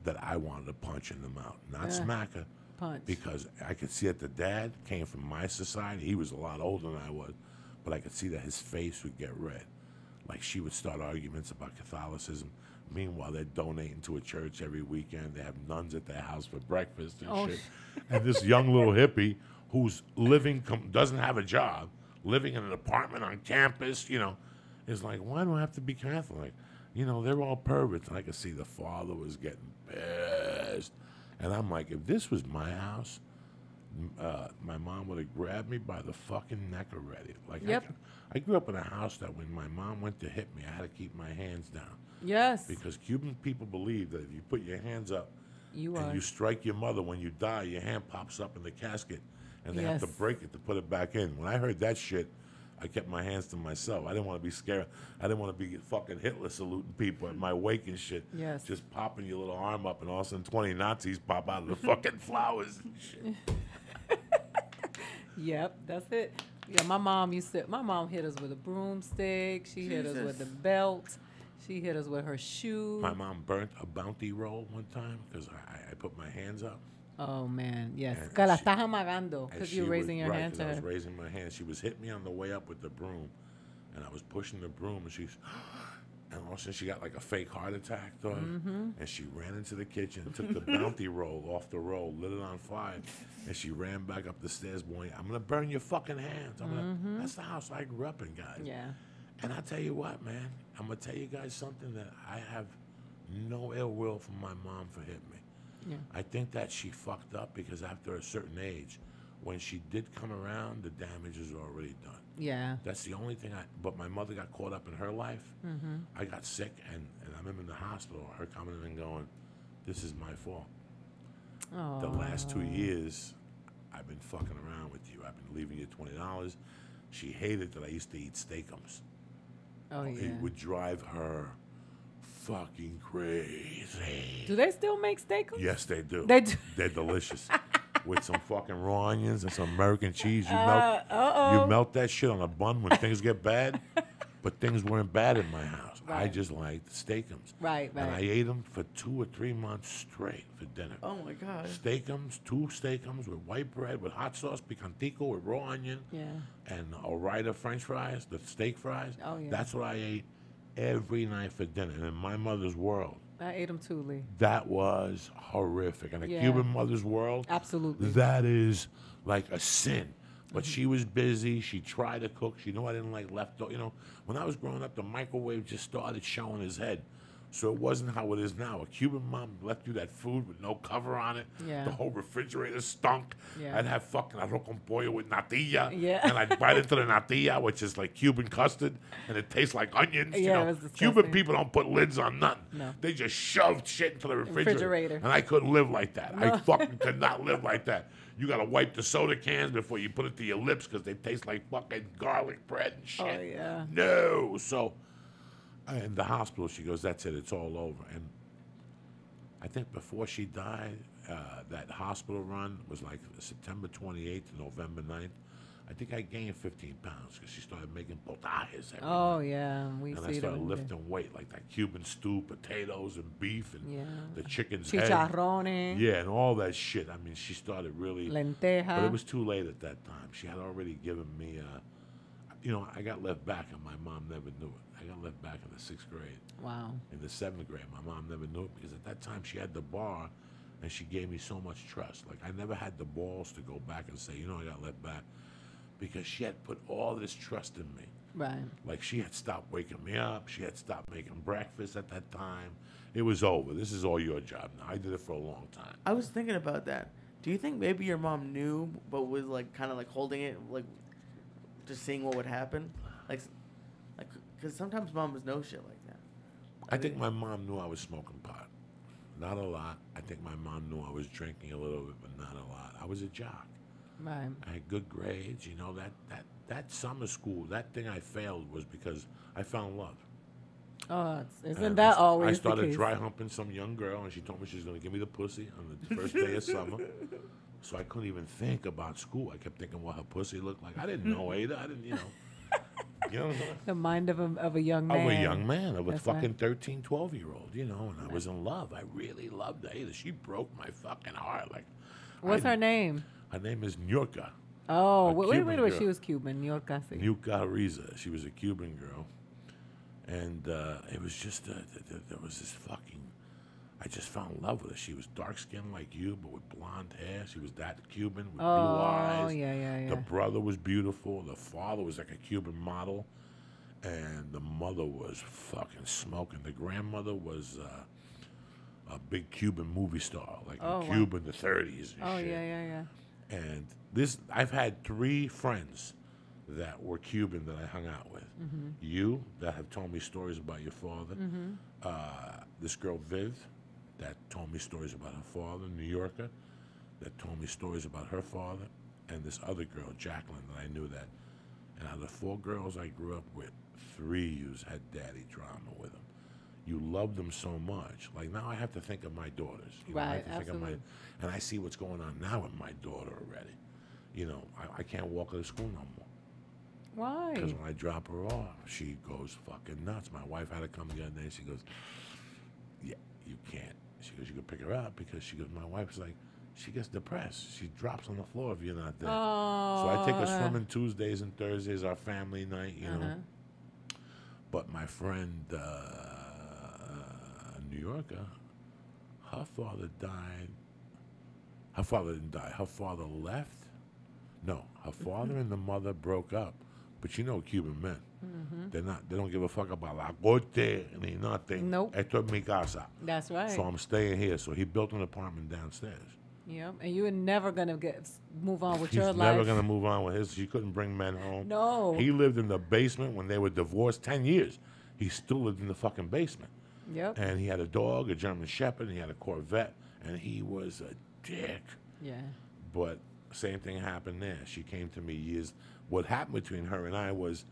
that I wanted to punch in the mouth, not smack her. Punch. Because I could see that the dad came from my society. He was a lot older than I was, but I could see that his face would get red. Like, she would start arguments about Catholicism. Meanwhile, they're donating to a church every weekend. They have nuns at their house for breakfast and shit. And this young little hippie who's living, doesn't have a job, living in an apartment on campus, you know, is like, why do I have to be Catholic? You know, they're all perverts. And I could see the father was getting pissed. And I'm like, if this was my house, my mom would have grabbed me by the fucking neck already. Like, Yep. I grew up in a house that when my mom went to hit me, I had to keep my hands down. Yes. Because Cuban people believe that if you put your hands up You and are. you strike your mother, when you die, your hand pops up in the casket, and they have to Yes. break it to put it back in. When I heard that shit, I kept my hands to myself. I didn't want to be scared. I didn't want to be fucking Hitler saluting people at my wake and shit. Yes. Just popping your little arm up, and all of a sudden 20 Nazis pop out of the fucking flowers and shit. Yep, that's it. Yeah, my mom hit us with a broomstick. She hit us with a belt. She hit us with her shoe. My mom burnt a Bounty roll one time because I put my hands up. Oh, man, yes. And Que la she- estás amagando And because she you're was- raising your right, hand 'cause to I was her. raising my hand. She was hitting me on the way up with the broom, and I was pushing the broom, and she's, and all of a sudden she got like a fake heart attack, dog. Mm-hmm. And she ran into the kitchen, took the Bounty roll off the roll, lit it on fire, and she ran back up the stairs, boy. I'm gonna burn your fucking hands. That's the house I grew up in, guys. Yeah. And I tell you what, man, I'm gonna tell you guys something that I have no ill will from my mom for hitting me. Yeah. I think that she fucked up because after a certain age, when she did come around, the damage is already done. Yeah. That's the only thing but my mother got caught up in her life. Mm-hmm. I got sick, and I'm in the hospital, her coming in and going, this is my fault. Oh. The last 2 years, I've been fucking around with you. I've been leaving you $20. She hated that I used to eat steakums. Oh, yeah. It would drive her fucking crazy. Do they still make steak? Yes, they do. They do. They're delicious. With some fucking raw onions and some American cheese. You melt that shit on a bun when things get bad. But things weren't bad in my house. Right. I just liked steakums. Right. And I ate them for 2 or 3 months straight for dinner. Oh my God. Steakums, 2 steakums with white bread, with hot sauce, picantico, with raw onion. Yeah. And Ore-Ida French fries, the steak fries. Oh, yeah. That's what I ate every night for dinner. And in my mother's world, I ate them too, Lee. that was horrific. In a Yeah. Cuban mother's world, Absolutely. that is like a sin. But she was busy. She tried to cook. She knew I didn't like leftover. You know, when I was growing up, the microwave just started showing his head. So it wasn't how it is now. A Cuban mom left you that food with no cover on it. Yeah. The whole refrigerator stunk. Yeah. I'd have fucking arroz con pollo with natilla. Yeah. And I'd bite into the natilla, which is like Cuban custard, and it tastes like onions. Yeah, you know? it was disgusting. Cuban people don't put lids on nothing. No. They just shoved shit into the Refrigerator. And I couldn't live like that. I fucking could not live like that. You got to wipe the soda cans before you put it to your lips because they taste like fucking garlic bread and shit. Oh, yeah. No. So, in the hospital, she goes, that's it. It's all over. And I think before she died, that hospital run was like September 28th to November 9th. I think I gained 15 pounds because she started making potajes every Oh, night. yeah. We And see I started them. lifting weight, like that Cuban stew, potatoes and beef, and Yeah. the chicken's head. Chicharrones. Yeah, and all that shit. I mean, she started really. Lenteja. But it was too late at that time. She had already given me, you know, I got left back, and my mom never knew it. I got left back in the 6th grade. Wow. In the 7th grade, my mom never knew it because at that time she had the bar, and she gave me so much trust. Like, I never had the balls to go back and say, you know, I got left back. Because she had put all this trust in me. Right. Like, she had stopped waking me up. She had stopped making breakfast at that time. It was over. This is all your job now. I did it for a long time. I was thinking about that. Do you think maybe your mom knew, but was like kind of like holding it, like just seeing what would happen, like, because sometimes moms know shit like that. I think my mom knew I was smoking pot. Not a lot. I think my mom knew I was drinking a little bit, but not a lot. I was a jock. Right. I had good grades. You know, that summer school, that thing I failed was because I fell in love. Oh, isn't And that always I the started case? dry humping some young girl, and she told me she was going to give me the pussy on the first day of summer. So I couldn't even think about school. I kept thinking what her pussy looked like. I didn't know Ada. I didn't, you know what I'm saying? The mind of a young man. Of a young man, of a That's fucking right. 13, 12-year-old, you know, and I was in love. I really loved Ada. She broke my fucking heart. Like, What's her name? Her name is Nurka. Oh, A wait, Cuban wait. girl. She was Cuban. New York, I see. Nurka Ariza. She was a Cuban girl. And it was just, there was this fucking, I just fell in love with her. She was dark-skinned like you, but with blonde hair. She was that Cuban with blue eyes. Oh, yeah. The brother was beautiful. The father was like a Cuban model. And the mother was fucking smoking. The grandmother was a big Cuban movie star, like Oh, in wow. Cuba in the 30s and Oh, shit. yeah. And I've had 3 friends that were Cuban that I hung out with. Mm-hmm. You, that have told me stories about your father. This girl, Viv, that told me stories about her father, New Yorker, that told me stories about her father. And this other girl, Jacqueline, that I knew that. And out of the 4 girls I grew up with, 3 yous had daddy drama with them. You loved them so much. Like, now I have to think of my daughters. You know, I have Right, to think of absolutely. and I see what's going on now with my daughter already. You know, I can't walk her to school no more. Why? Because when I drop her off, she goes fucking nuts. My wife had to come the other day. She goes, yeah, you can't. She goes, you can pick her up because she goes, my wife's like, she gets depressed. She drops on the floor if you're not there. Oh. So I take her swimming Tuesdays and Thursdays, our family night, you know. But my friend, New Yorker, her father died. Her father didn't die. Her father left. No, her father and the mother broke up. But you know Cuban men. They're not. They don't give a fuck about la corte ni nothing. Nope. Esto es mi casa. That's right. So I'm staying here. So he built an apartment downstairs. Yep. And you were never gonna move on with He's your never life. going to move on with his. She couldn't bring men home. No. He lived in the basement when they were divorced 10 years. He still lived in the fucking basement. Yep. And he had a dog, a German Shepherd, and he had a Corvette, and he was a dick. Yeah. But same thing happened there. She came to me years. What happened between her and I was,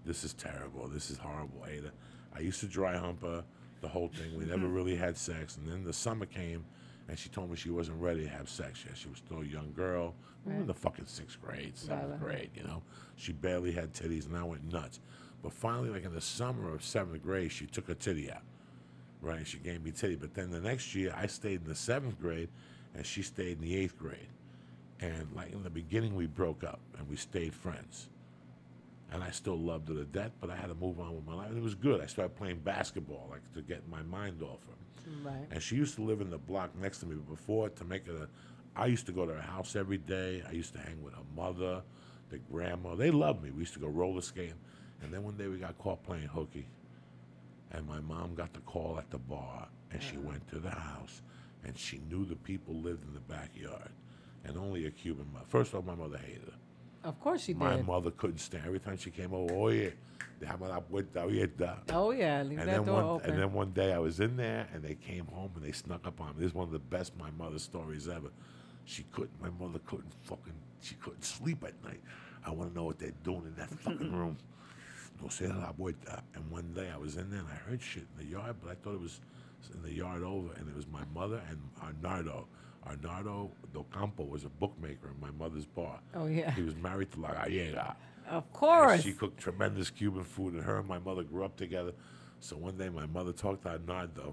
this is terrible. This is horrible, Ada. I used to dry hump her, the whole thing. We never really had sex. And then the summer came, and she told me she wasn't ready to have sex yet. She was still a young girl. We were in the fucking 6th grade, 7th grade, you know. She barely had titties, and I went nuts. But finally, like in the summer of 7th grade, she took her titty out. Right? She gave me titty. But then the next year, I stayed in the 7th grade, and she stayed in the 8th grade. And like in the beginning, we broke up, and we stayed friends. And I still loved her to death, but I had to move on with my life. And it was good. I started playing basketball, like to get my mind off her. Right. And she used to live in the block next to me. But before, to make it I used to go to her house every day. I used to hang with her mother, the grandma. They loved me. We used to go roller skating. And then one day we got caught playing hooky. And my mom got the call at the bar, and she went to the house, and she knew the people lived in the backyard, and only a Cuban mother. First of all, my mother hated her. Of course she My did. mother couldn't stand. Every time she came over, oh yeah, déjame la puerta abierta. Oh yeah, leave that door open. And then one day I was in there, and they came home, and they snuck up on me. This is one of the best my mother's stories ever. My mother she couldn't sleep at night. I want to know what they're doing in that fucking room. No se la vuelta. And one day I was in there and I heard shit in the yard, but I thought it was in the yard over, and it was my mother and Arnardo. Arnardo Do Campo was a bookmaker in my mother's bar. Oh yeah. He was married to La Gallega. Of course. And she cooked tremendous Cuban food, and her and my mother grew up together. So one day my mother talked to Arnardo,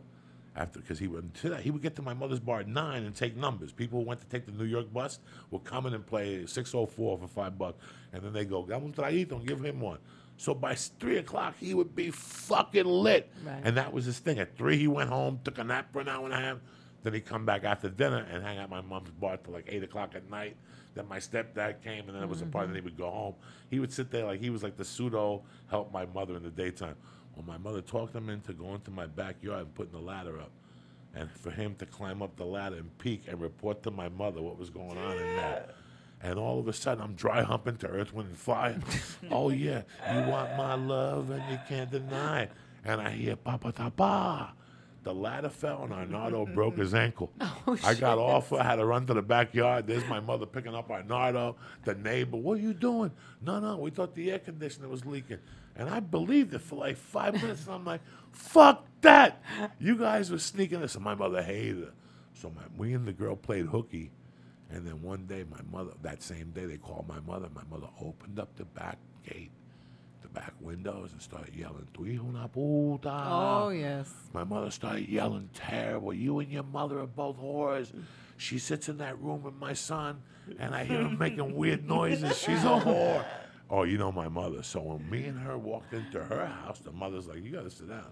because he would get to my mother's bar at 9 and take numbers. People who went to take the New York bus would come in and play 604 for $5, and then they go, "Dame un traguito," and give him one. So by 3 o'clock, he would be fucking lit. Right. And that was his thing. At 3, he went home, took a nap for an hour and a half. Then he'd come back after dinner and hang out at my mom's bar till like 8 o'clock at night. Then my stepdad came, and then it was a party, and he would go home. He would sit there like he was like the pseudo help my mother in the daytime. Well, my mother talked him into going to my backyard and putting the ladder up. And for him to climb up the ladder and peek and report to my mother what was going on in there. And all of a sudden, I'm dry humping to Earth, Wind, and Fire. Oh, yeah, you want my love and you can't deny it. And I hear, "Papa tapa." The ladder fell, and Arnardo broke his ankle. Oh, I got off. I had to run to the backyard. There's my mother picking up Arnardo, the neighbor. "What are you doing?" No, we thought the air conditioner was leaking. And I believed it for like 5 minutes, and I'm like, fuck that. You guys were sneaking this. And my mother hated her. So we and the girl played hooky. And then one day, my mother, that same day, they called my mother. My mother opened up the back gate, the back windows, and started yelling, "Tu hijo una puta." Oh, yes. My mother started yelling terrible. "You and your mother are both whores. She sits in that room with my son, and I hear him making weird noises. She's a whore." Oh, you know my mother. So when me and her walked into her house, the mother's like, "You got to sit down.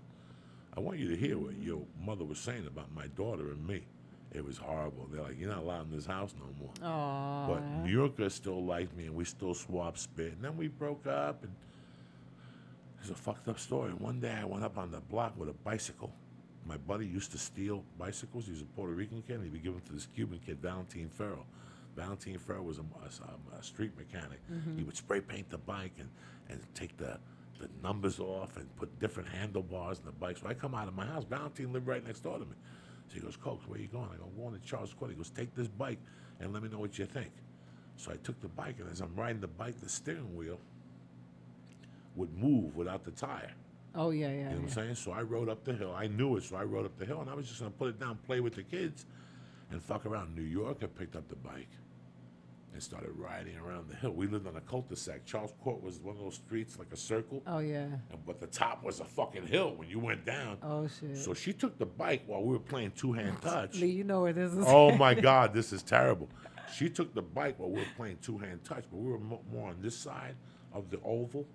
I want you to hear what your mother was saying about my daughter and me." It was horrible. They're like, "You're not allowed in this house no more." Oh. But New Yorkers still liked me, and we still swapped spit. And then we broke up, and it's a fucked up story. One day I went up on the block with a bicycle. My buddy used to steal bicycles. He was a Puerto Rican kid, and he'd be given to this Cuban kid, Valentin Ferro. Valentin Ferro was a street mechanic. He would spray paint the bike and take the numbers off and put different handlebars in the bike. So I come out of my house. Valentin lived right next door to me. So he goes, "Cokes, where you going?" I go, "I'm going to Charles Court." He goes, "Take this bike and let me know what you think." So I took the bike, and as I'm riding the bike, the steering wheel would move without the tire. Oh, yeah, You know what I'm saying? So I rode up the hill. I knew it, so I rode up the hill, and I was just going to put it down, play with the kids, and fuck around. New York, I picked up the bike and started riding around the hill. We lived on a cul-de-sac. Charles Court was one of those streets, like a circle. Oh, yeah. But the top was a fucking hill when you went down. Oh, shit. So she took the bike while we were playing two-hand touch. Lee, you know where this is. Oh, my God, this is terrible. She took the bike while we were playing two-hand touch, but we were more on this side of the oval.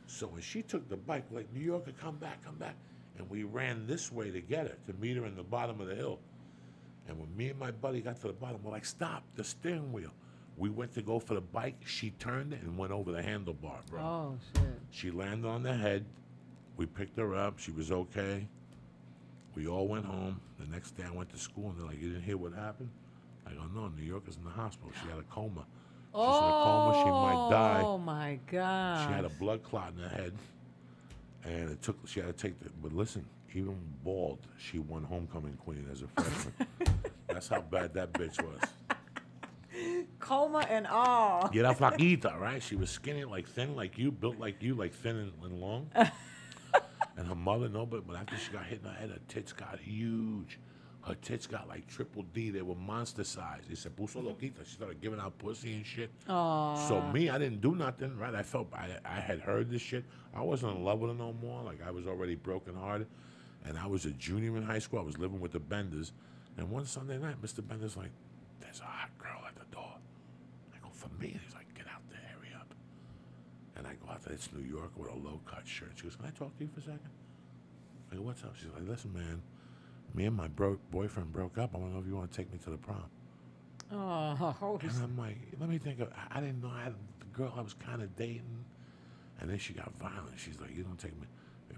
So when she took the bike, like, "New Yorker, come back. And we ran this way to get her, to meet her in the bottom of the hill. And when me and my buddy got to the bottom, we're like, "Stop, the steering wheel." We went to go for the bike. She turned it and went over the handlebar, bro. Oh, shit. She landed on the head. We picked her up. She was okay. We all went home. The next day I went to school, and they're like, "You didn't hear what happened?" I go, no, New York is in the hospital. She had a coma. She's in a coma. She might die. Oh my God. She had a blood clot in her head, and she had to take the. But listen, even bald, she won homecoming queen as a freshman. That's how bad that bitch was. Coma and all. Y era flaquita, right? She was skinny, like thin, like you, built like you, like thin and long. And her mother, no, but after she got hit in the head, her tits got huge. Her tits got like triple D. They were monster size. They said, puso loquita. She started giving out pussy and shit. Aww. So me, I didn't do nothing, right? I felt, I had heard this shit. I wasn't in love with her no more. Like, I was already brokenhearted. And I was a junior in high school. I was living with the Benders. And one Sunday night, Mr. Bender's like, there's a hot girl at the door. I go, for me? And he's like, get out there, hurry up. And I go out there, it's New York with a low-cut shirt. She goes, can I talk to you for a second? I go, what's up? She's like, listen, man, me and my boyfriend broke up. I want to know if you want to take me to the prom. Oh. And I'm like, let me think of, I didn't know I had the girl I was kind of dating. And then she got violent. She's like, you don't take me.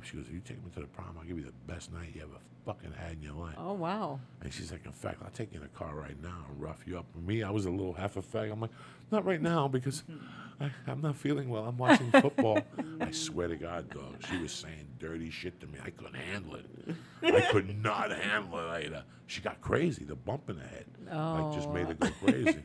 She goes, if you take me to the prom, I'll give you the best night you ever fucking had in your life. Oh, wow. And she's like, in fact, I'll take you in a car right now and rough you up. For me, I was a little half a fag. I'm like, not right now because I'm not feeling well. I'm watching football. I swear to God, dog, she was saying dirty shit to me. I couldn't handle it. I could not handle it. She got crazy. The bump in the head like just made her go crazy.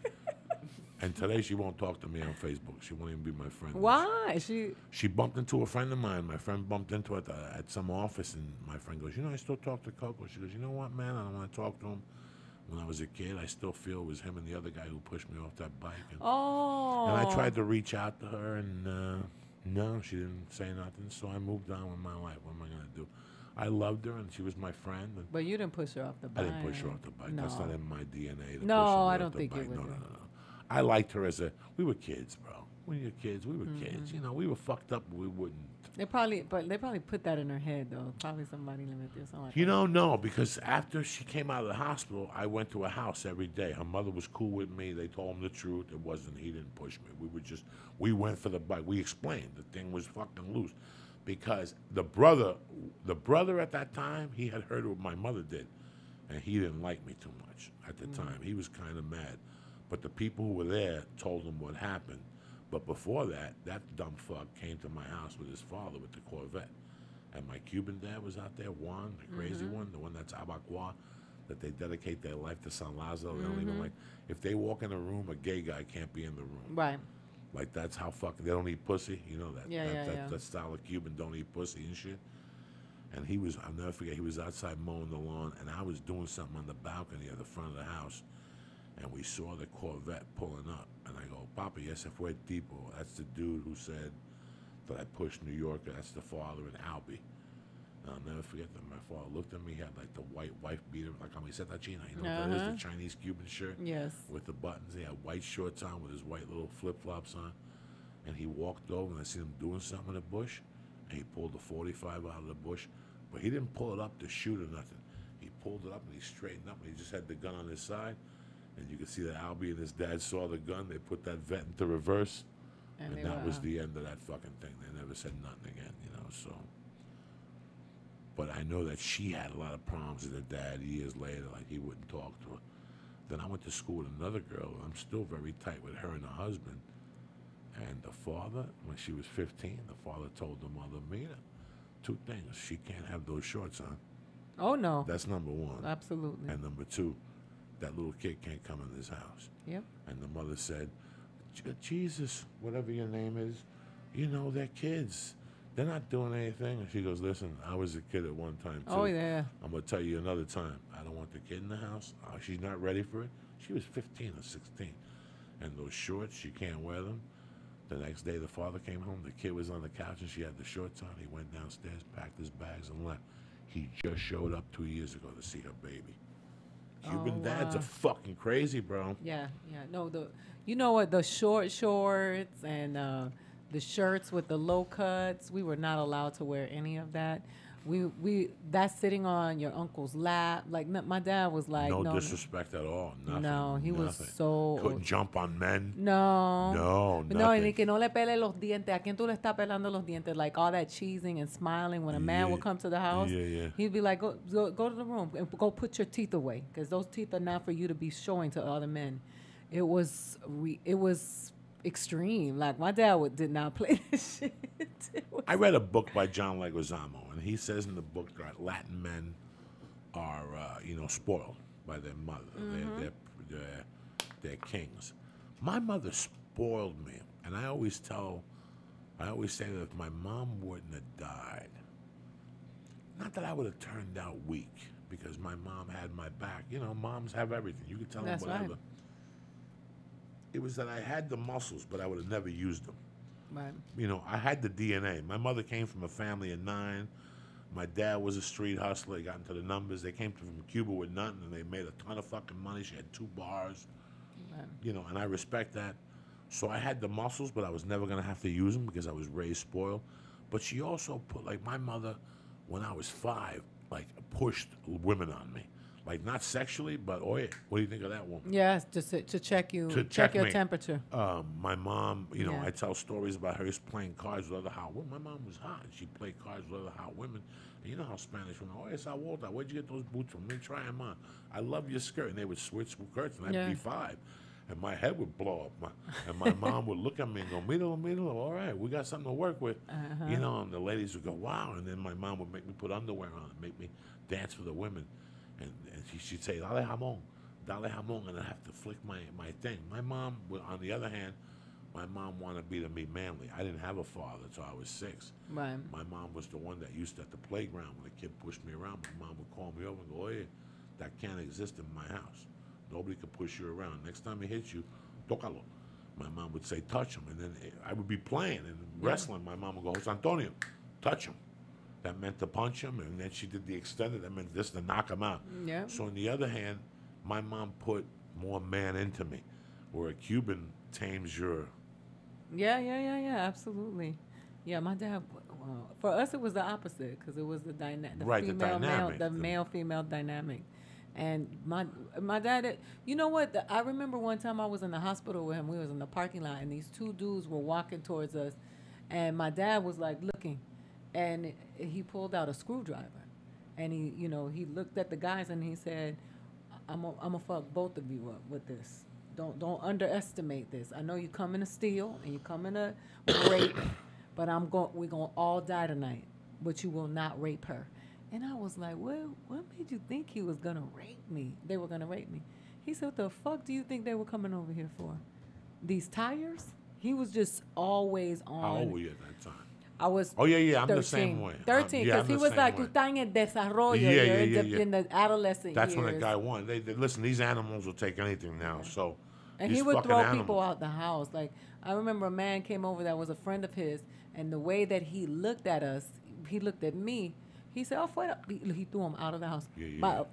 And today she won't talk to me on Facebook. She won't even be my friend. Why? She bumped into a friend of mine. My friend bumped into her at some office, and my friend goes, I still talk to Coco. She goes, you know what, man? I don't want to talk to him. When I was a kid, I still feel it was him and the other guy who pushed me off that bike. And I tried to reach out to her, and no, she didn't say nothing. So I moved on with my life. What am I going to do? I loved her, and she was my friend. But you didn't push her off the bike. I didn't push her off the bike. No. That's not in my DNA. No, I don't think it was. No. I liked her we were kids, bro. When you're kids, we were kids. You know, we were fucked up, but we wouldn't. They probably put that in her head, though. Probably somebody lived there, something like that. You know, no, because after she came out of the hospital, I went to her house every day. Her mother was cool with me. They told him the truth. He didn't push me. We went for the bike. We explained the thing was fucking loose. Because the brother at that time, he had heard what my mother did. And he didn't like me too much at the time. He was kind of mad. But the people who were there told him what happened. But before that dumb fuck came to my house with his father with the Corvette. And my Cuban dad was out there, Juan, the crazy one, the one that's Abacua, that they dedicate their life to San Lazaro. They don't even like, if they walk in a room, a gay guy can't be in the room. Right. Like, that's how fucking, they don't eat pussy. You know that. Yeah. That style of Cuban don't eat pussy and shit. And I'll never forget, he was outside mowing the lawn, and I was doing something on the balcony at the front of the house. And we saw the Corvette pulling up. And I go, Papa, ese fue tipo. That's the dude who said that I pushed New Yorker. That's the father in Albee. And I'll never forget that my father looked at me. He had like the white wife beater, like camiseta china. You know what that is, the Chinese Cuban shirt? Yes. With the buttons. He had white shorts on with his white little flip-flops on. And he walked over, and I seen him doing something in the bush. And he pulled the 45 out of the bush. But he didn't pull it up to shoot or nothing. He pulled it up, and he straightened up, and he just had the gun on his side. And you could see that Albie and his dad saw the gun. They put that vet into reverse. And that was the end of that fucking thing. They never said nothing again, so. But I know that she had a lot of problems with her dad years later, like he wouldn't talk to her. Then I went to school with another girl. I'm still very tight with her and her husband. And the father, when she was 15, the father told the mother, Mina, two things. She can't have those shorts on. Oh, no. That's number one. Absolutely. And number two, that little kid can't come in this house. Yep. And the mother said, Jesus, whatever your name is, they're kids. They're not doing anything. And she goes, listen, I was a kid at one time, too. Oh, yeah. I'm going to tell you another time. I don't want the kid in the house. She's not ready for it. She was 15 or 16. And those shorts, she can't wear them. The next day, the father came home. The kid was on the couch, and she had the shorts on. He went downstairs, packed his bags, and left. He just showed up 2 years ago to see her baby. Cuban dads are fucking crazy, bro. Yeah. No, you know what? The short shorts and the shirts with the low cuts, we were not allowed to wear any of that. That's sitting on your uncle's lap. Like my dad was like, No no, disrespect at all. Nothing. no, he was nothing. so Couldn't jump on men. no, No, no, y nothing. que no le pele los dientes. ¿A quién tú le estás pelando los dientes? Like all that cheesing and smiling when a man would come to the house. Yeah. He'd be like, go to the room and go put your teeth away, because those teeth are not for you to be showing to other men. It was extreme. Like my dad did not play this shit. I read a book by John Leguizamo, and he says in the book that Latin men are, spoiled by their mother. Mm-hmm. They're kings. My mother spoiled me, and I always say that if my mom wouldn't have died, not that I would have turned out weak, because my mom had my back. You know, moms have everything. You can tell them whatever. Right. It was that I had the muscles, but I would have never used them. Right. You know, I had the DNA. My mother came from a family of 9. My dad was a street hustler. He got into the numbers. They came from Cuba with nothing, and they made a ton of fucking money. She had 2 bars. Right. You know, and I respect that. So I had the muscles, but I was never going to have to use them because I was raised spoiled. But she also put, like, my mother, when I was 5, like, pushed women on me. Like, not sexually, but, what do you think of that woman? Yes, just to check you, to check your me. temperature. My mom, I tell stories about her playing cards with other hot women. My mom was hot. She played cards with other hot women. And you know how Spanish women, Sir Walter, where'd you get those boots from? Let me try them on. I love your skirt. And they would switch skirts, and I'd be 5. And my head would blow up. And my mom would look at me and go, Míralo, all right, we got something to work with. Uh-huh. You know, and the ladies would go, wow. And then my mom would make me put underwear on and make me dance for the women. And she'd say, dale jamón, and I'd have to flick my thing. My mom, on the other hand, my mom wanted me to be manly. I didn't have a father until I was 6. Right. My mom was the one that used to, at the playground, when a kid pushed me around, my mom would call me over and go, that can't exist in my house. Nobody could push you around. Next time he hits you, tócalo. My mom would say, touch him. And then I would be playing and wrestling. My mom would go, Jose Antonio, touch him. That meant to punch him, and then she did the extended. That meant this to knock him out. Yeah. So on the other hand, my mom put more man into me, where a Cuban tames your. Yeah, absolutely. Yeah, my dad. For us, it was the opposite, because it was the male-female dynamic. And my dad, you know what? I remember one time I was in the hospital with him. We was in the parking lot, and these 2 dudes were walking towards us, and my dad was like looking. And he pulled out a screwdriver, and he looked at the guys and he said, "I'm gonna fuck both of you up with this. Don't underestimate this. I know you coming to steal and you coming to rape, but we're gonna all die tonight. But you will not rape her." And I was like, "What made you think he was gonna rape me? They were gonna rape me?" He said, "What the fuck do you think they were coming over here for? These tires?" He was just always on. How old were you at that time? I was. Oh yeah, I'm 13, the same way. 13, because he was like, "Tú estás en el desarrollo, in the adolescent That's years." when the guy won. They listen. These animals will take anything now. Yeah. So, and he would throw people out the house. Like I remember, a man came over that was a friend of his, and the way that he looked at us, he looked at me. He said, "Oh, fuera." He threw him out of the house. Fuera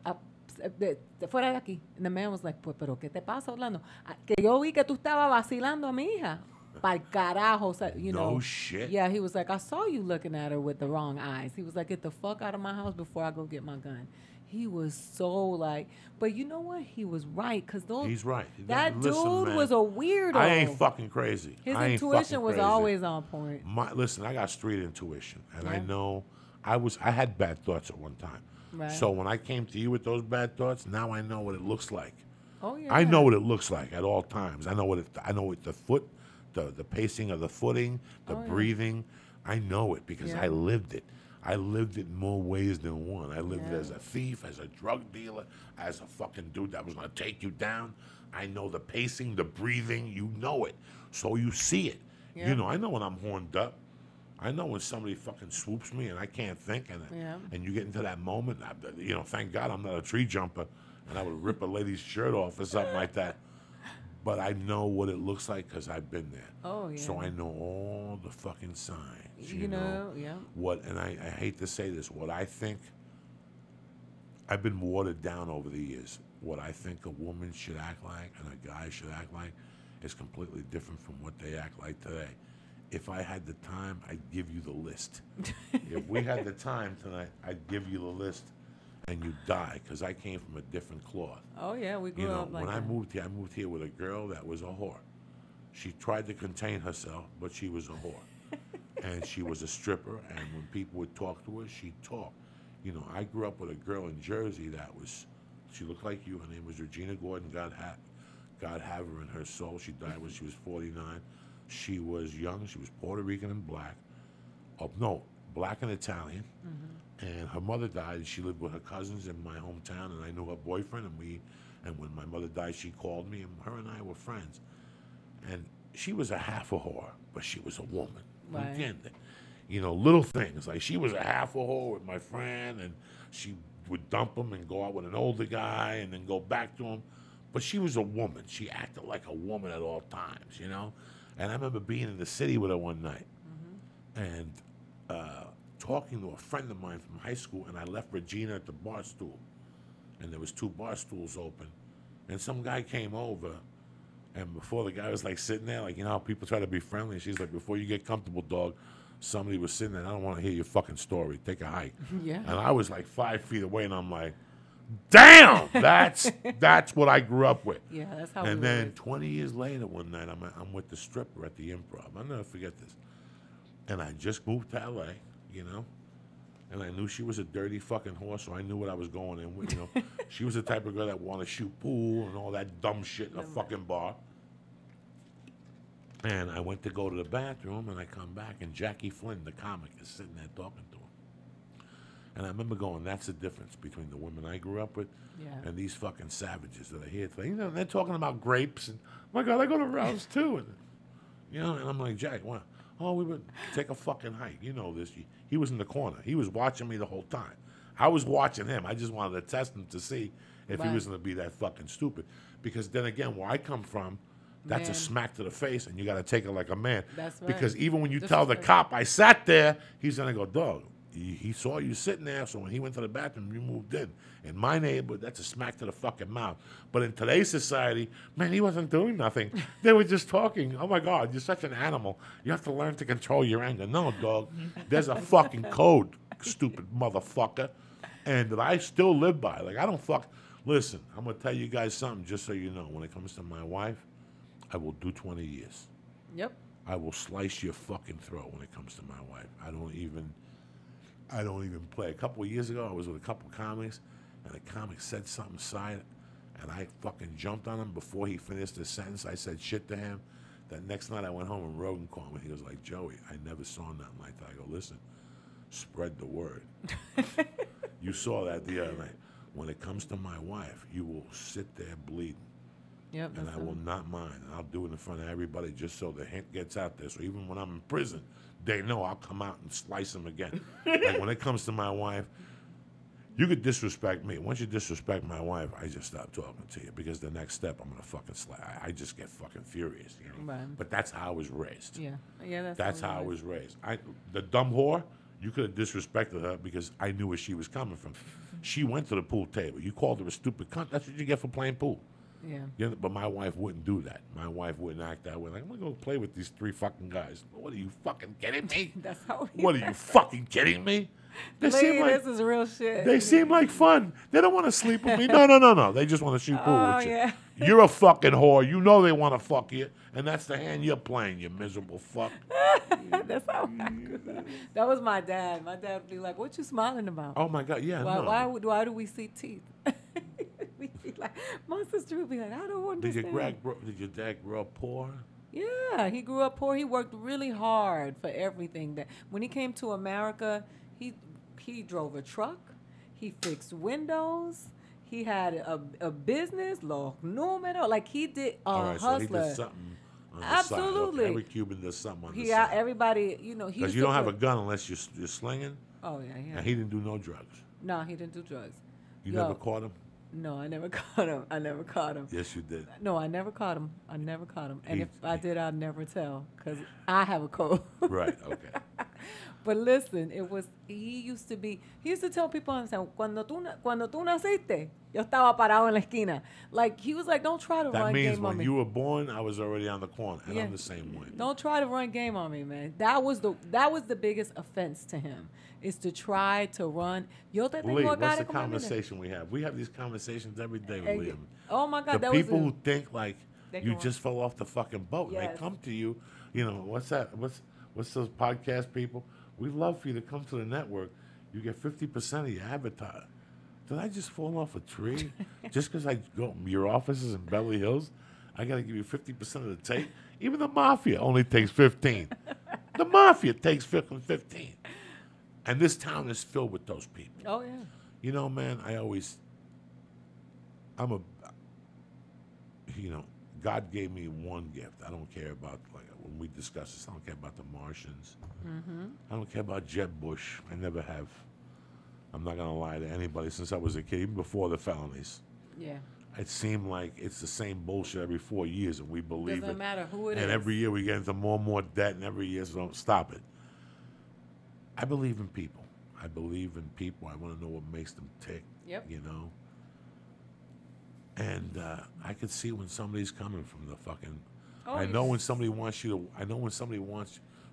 de aquí. And the man was like, "Pues, pero qué te pasa, Orlando? Que yo vi que tú estabas vacilando a mi hija." Pa'l carajo, No shit. Yeah, he was like, "I saw you looking at her with the wrong eyes." He was like, "Get the fuck out of my house before I go get my gun." He was so like, but you know what? He was right, because he's right. That dude was a weirdo. I ain't fucking crazy. His intuition was always on point. Listen, I got street intuition, and I know I had bad thoughts at one time. Right. So when I came to you with those bad thoughts, now I know what it looks like. Oh yeah. I know what it looks like at all times. I know what the foot. The pacing of the footing, the breathing, I know it because I lived it. I lived it in more ways than one. I lived as a thief, as a drug dealer, as a fucking dude that was going to take you down. I know the pacing, the breathing, you know it. So you see it. Yeah. You know, I know when I'm horned up. I know when somebody fucking swoops me and I can't think, and you get into that moment, thank God I'm not a tree jumper, and I would rip a lady's shirt off or something like that. But I know what it looks like because I've been there. Oh, yeah. So I know all the fucking signs. You know, yeah. And I hate to say this, what I think, I've been watered down over the years. What I think a woman should act like and a guy should act like is completely different from what they act like today. if I had the time, I'd give you the list. If we had the time tonight, I'd give you the list, and you'd die, because I came from a different cloth. Oh yeah, we grew You know, up like when that. I moved here with a girl that was a whore. She tried to contain herself, but she was a whore. And she was a stripper, and when people would talk to her, she'd talk. You know, I grew up with a girl in Jersey she looked like you. Her name was Regina Gordon. God have her in her soul. She died when she was 49. She was young. She was Puerto Rican and black. Oh, no, black and Italian. And her mother died, and she lived with her cousins in my hometown, and I knew her boyfriend, and when my mother died, she called me, and her and I were friends. And she was a half a whore, but she was a woman. Right. Entiende? You know, little things. Like, she was a half a whore with my friend, and she would dump him and go out with an older guy and then go back to him. But she was a woman. She acted like a woman at all times, you know? And I remember being in the city with her one night and talking to a friend of mine from high school, and I left Regina at the bar stool. And there was 2 bar stools open. And some guy came over, and before the guy was like sitting there, like, you know how people try to be friendly? And she's like, before you get comfortable, dog, somebody was sitting there, I don't want to hear your fucking story. Take a hike. Yeah. And I was like 5 feet away, and I'm like, damn, that's what I grew up with. Yeah, that's how. And we then were. 20 years later, one night, I'm with the stripper at the Improv. I'll never forget this. And I just moved to LA, you know, and I knew she was a dirty fucking whore, so I knew what I was going in with, you know. She was the type of girl that wanted to shoot pool and all that dumb shit in a fucking bar. And I went to go to the bathroom, and I come back, and Jackie Flynn, the comic, is sitting there talking to him. And I remember going, that's the difference between the women I grew up with and these fucking savages that are here today. You know, they're talking about grapes, and, oh my God, I go to Rouse too. And, you know, and I'm like, Jack, what? Oh, we would take a fucking hike. You know this. He was in the corner. He was watching me the whole time. I was watching him. I just wanted to test him to see if he was going to be that fucking stupid. Because then again, where I come from, that's a smack to the face, and you got to take it like a man. That's right. Because even when you tell the cop I sat there, he's going to go, dog, he saw you sitting there, so when he went to the bathroom, you moved in. In my neighborhood, that's a smack to the fucking mouth. But in today's society, man, he wasn't doing nothing. They were just talking. Oh, my God, you're such an animal. You have to learn to control your anger. No, dog, there's a fucking code, stupid motherfucker, and that I still live by. Like, I don't fuck. Listen, I'm going to tell you guys something just so you know. When it comes to my wife, I will do 20 years. Yep. I will slice your fucking throat when it comes to my wife. I don't even play. A couple of years ago, I was with a couple of comics, and the comic said something side, and I fucking jumped on him before he finished his sentence. I said shit to him. That next night I went home and Rogan called me. He was like, Joey, I never saw nothing like that. I go, listen, spread the word. You saw that the other night. When it comes to my wife, you will sit there bleeding. Yep. And I will not mind. And I'll do it in front of everybody just so the hint gets out there. So even when I'm in prison, they know I'll come out and slice them again. Like when it comes to my wife, you could disrespect me. Once you disrespect my wife, I just stop talking to you because the next step I'm gonna fucking I just get fucking furious, you know. Right. But that's how I was raised. Yeah. Yeah. That's how I was raised. The dumb whore, you could have disrespected her because I knew where she was coming from. She went to the pool table. You called her a stupid cunt. That's what you get for playing pool. Yeah. You know, but my wife wouldn't do that. My wife wouldn't act that way. Like, I'm going to go play with these 3 fucking guys. What are you fucking kidding me? That's how. What are you fucking kidding me? They seem like, this is real shit. they seem like fun. They don't want to sleep with me. No. They just want to shoot pool with you. Yeah. You're a fucking whore. You know they want to fuck you. And that's the hand you're playing, you miserable fuck. That's how I grew up. That was my dad. My dad would be like, what you smiling about? Oh, my God. Yeah, Why do we see teeth? We'd be like, my sister would be like, I don't understand. Did your dad grow up poor? Yeah, he grew up poor. He worked really hard for everything. That when he came to America, he drove a truck. He fixed windows. He had a business, los números. Like he did All right, hustler. So he did something on the Absolutely. side. Okay, every Cuban does something on the He side. everybody, you know. Because you don't have a gun unless you're slinging. Oh yeah. And he didn't do no drugs. No, he didn't do drugs. You never caught him? No, I never caught him. I never caught him. Yes, you did. No, I never caught him. And if I did, I'd never tell because I have a code. Right, okay. But listen, he used to tell people, cuando tú naciste, yo estaba parado en la esquina. Like, he was like, don't try to That run means game on when me. you were born, I was already on the corner, and Yeah. I'm the same way. Don't try to run game on me, man. That was the biggest offense to him, is to try to run. Yo te tengo Lee, acá what's de the comer, mira. conversation we have? We have these conversations every day with Hey, Liam. oh my God, The that people was who think like They you can just fell off the fucking boat. And Yes. they come to you, what's that? What's those podcast people? We love for you to come to the network. You get 50% of your avatar. Did I just fall off a tree? Just because I go, your office is in Beverly Hills, I got to give you 50% of the take? Even the mafia only takes 15. The mafia takes 15. And this town is filled with those people. Oh, yeah. You know, man, God gave me one gift. I don't care about, like, when we discuss this, I don't care about the Martians. Mm-hmm. I don't care about Jeb Bush. I never have. I'm not going to lie to anybody since I was a kid, even before the felonies. Yeah. It seemed like it's the same bullshit every 4 years, and we believe Doesn't it. matter who it and is. every year we get into more and more debt, and every year, so don't stop it. I believe in people. I believe in people. I want to know what makes them tick. Yep. And I could see when somebody's coming from the fucking. Oh, I know when somebody wants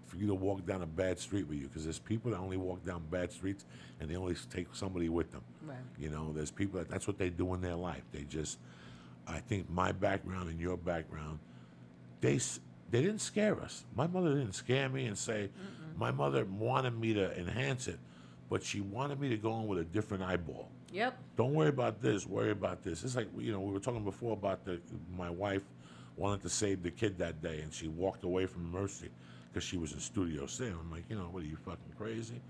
for you to walk down a bad street with you, because there's people that only walk down bad streets and they only take somebody with them. Right. There's people that's what they do in their life. I think my background and your background, they didn't scare us. My mother didn't scare me and say. My mother wanted me to enhance it, but she wanted me to go in with a different eyeball. Yep. Don't worry about this. Worry about this. It's like, we were talking before about my wife wanted to save the kid that day, and she walked away from Mercy because she was in Studio C. I'm like, what are you, fucking crazy?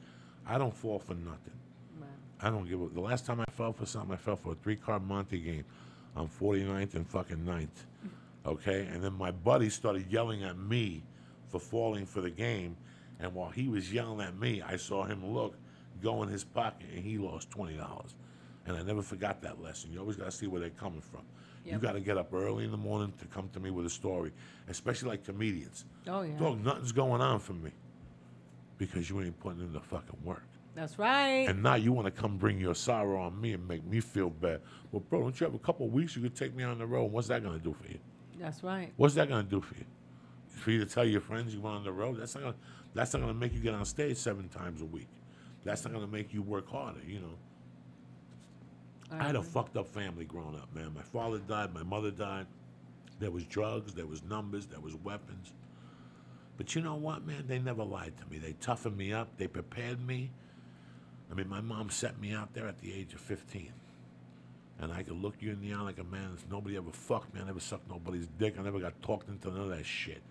I don't fall for nothing. Right. I don't give a. The last time I fell for something, I fell for a 3-card Monte game on 49th and fucking 9th. Okay? And then my buddy started yelling at me for falling for the game. And while he was yelling at me, I saw him go in his pocket, and he lost $20. And I never forgot that lesson. You always got to see where they're coming from. Yep. You got to get up early in the morning to come to me with a story, especially like comedians. Oh, yeah. Dog, nothing's going on for me because you ain't putting in the fucking work. That's right. And now you want to come bring your sorrow on me and make me feel bad. Well, bro, don't you have a couple of weeks you could take me on the road? What's that going to do for you? That's right. What's that going to do for you? For you to tell your friends you went on the road? That's not going to make you get on stage 7 times a week. That's not going to make you work harder, I had a fucked up family growing up, man. My father died, my mother died. There was drugs, there was numbers, there was weapons. But you know what, man? They never lied to me. They toughened me up. They prepared me. I mean, my mom set me out there at the age of 15. And I could look you in the eye like a man that's nobody ever fucked me. I never sucked nobody's dick. I never got talked into none of that shit.